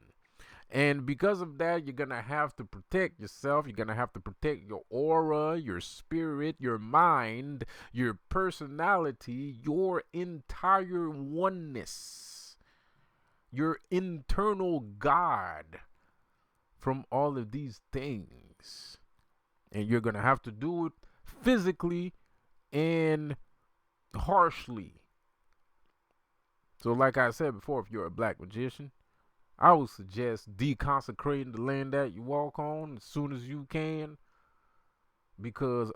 And because of that, you're going to have to protect yourself. You're going to have to protect your aura, your spirit, your mind, your personality, your entire oneness, your internal God from all of these things. And you're going to have to do it physically and harshly. So, like I said before, if you're a black magician, I would suggest deconsecrating the land that you walk on as soon as you can. Because,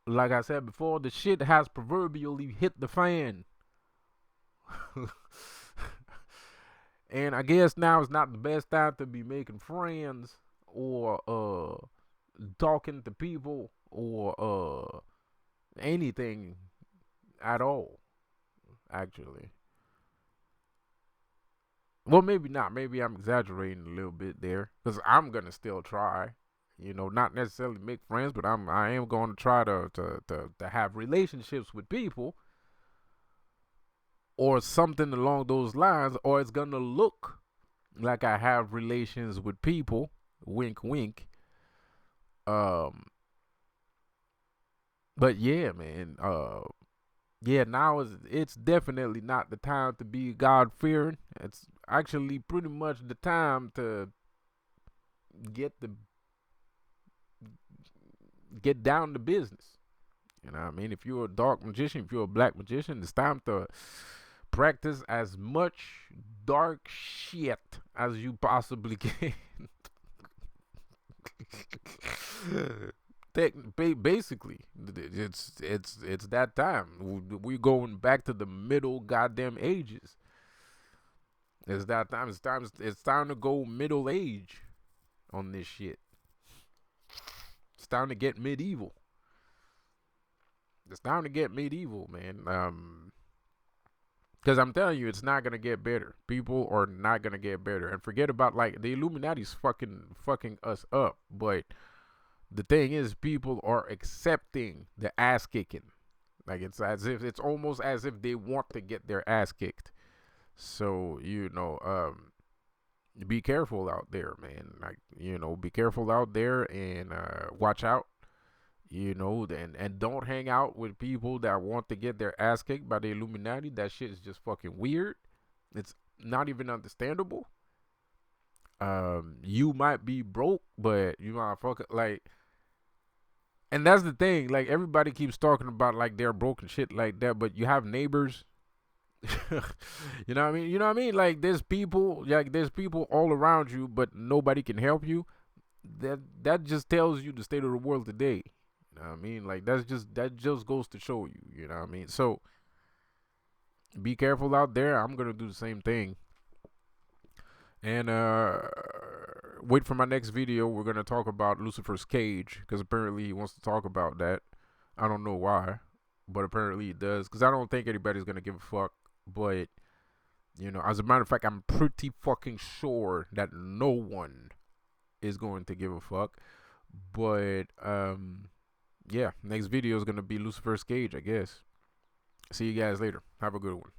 like I said before, the shit has proverbially hit the fan. And I guess now is not the best time to be making friends or talking to people or anything at all, actually. Well, maybe not. Maybe I'm exaggerating a little bit there, because I'm gonna still try. Not necessarily make friends, but I am going to try to have relationships with people, or something along those lines, or it's gonna look like I have relations with people. Wink, wink. Um, but yeah, man. Yeah, now it's definitely not the time to be God fearing. It's actually pretty much the time to get the get down to business. You know what I mean? If you're a dark magician, if you're a black magician, it's time to practice as much dark shit as you possibly can. Basically, it's that time. We're going back to the middle goddamn ages. It's that time. It's time to go middle age on this shit. It's time to get medieval. It's time to get medieval, man. Because I'm telling you, it's not gonna get better. People are not gonna get better. And forget about, like, the Illuminati's fucking us up. But the thing is, people are accepting the ass kicking. Like, it's almost as if they want to get their ass kicked. So, be careful out there, man. Like, be careful out there and watch out. And don't hang out with people that want to get their ass kicked by the Illuminati. That shit is just fucking weird. It's not even understandable. You might be broke, but you motherfucker like, and that's the thing. Like, everybody keeps talking about like they're broken shit like that, but you have neighbors. You know what I mean? You know what I mean? Like, there's people all around you, but nobody can help you. That just tells you the state of the world today. You know what I mean? Like, that just goes to show you. You know what I mean? So be careful out there. I'm gonna do the same thing. And wait for my next video. We're gonna talk about Lucifer's cage because apparently he wants to talk about that. I don't know why, but apparently he does. Because I don't think anybody's gonna give a fuck. But as a matter of fact, I'm pretty fucking sure that no one is going to give a fuck. But yeah, next video is gonna be Lucifer's cage, I guess. See you guys later. Have a good one.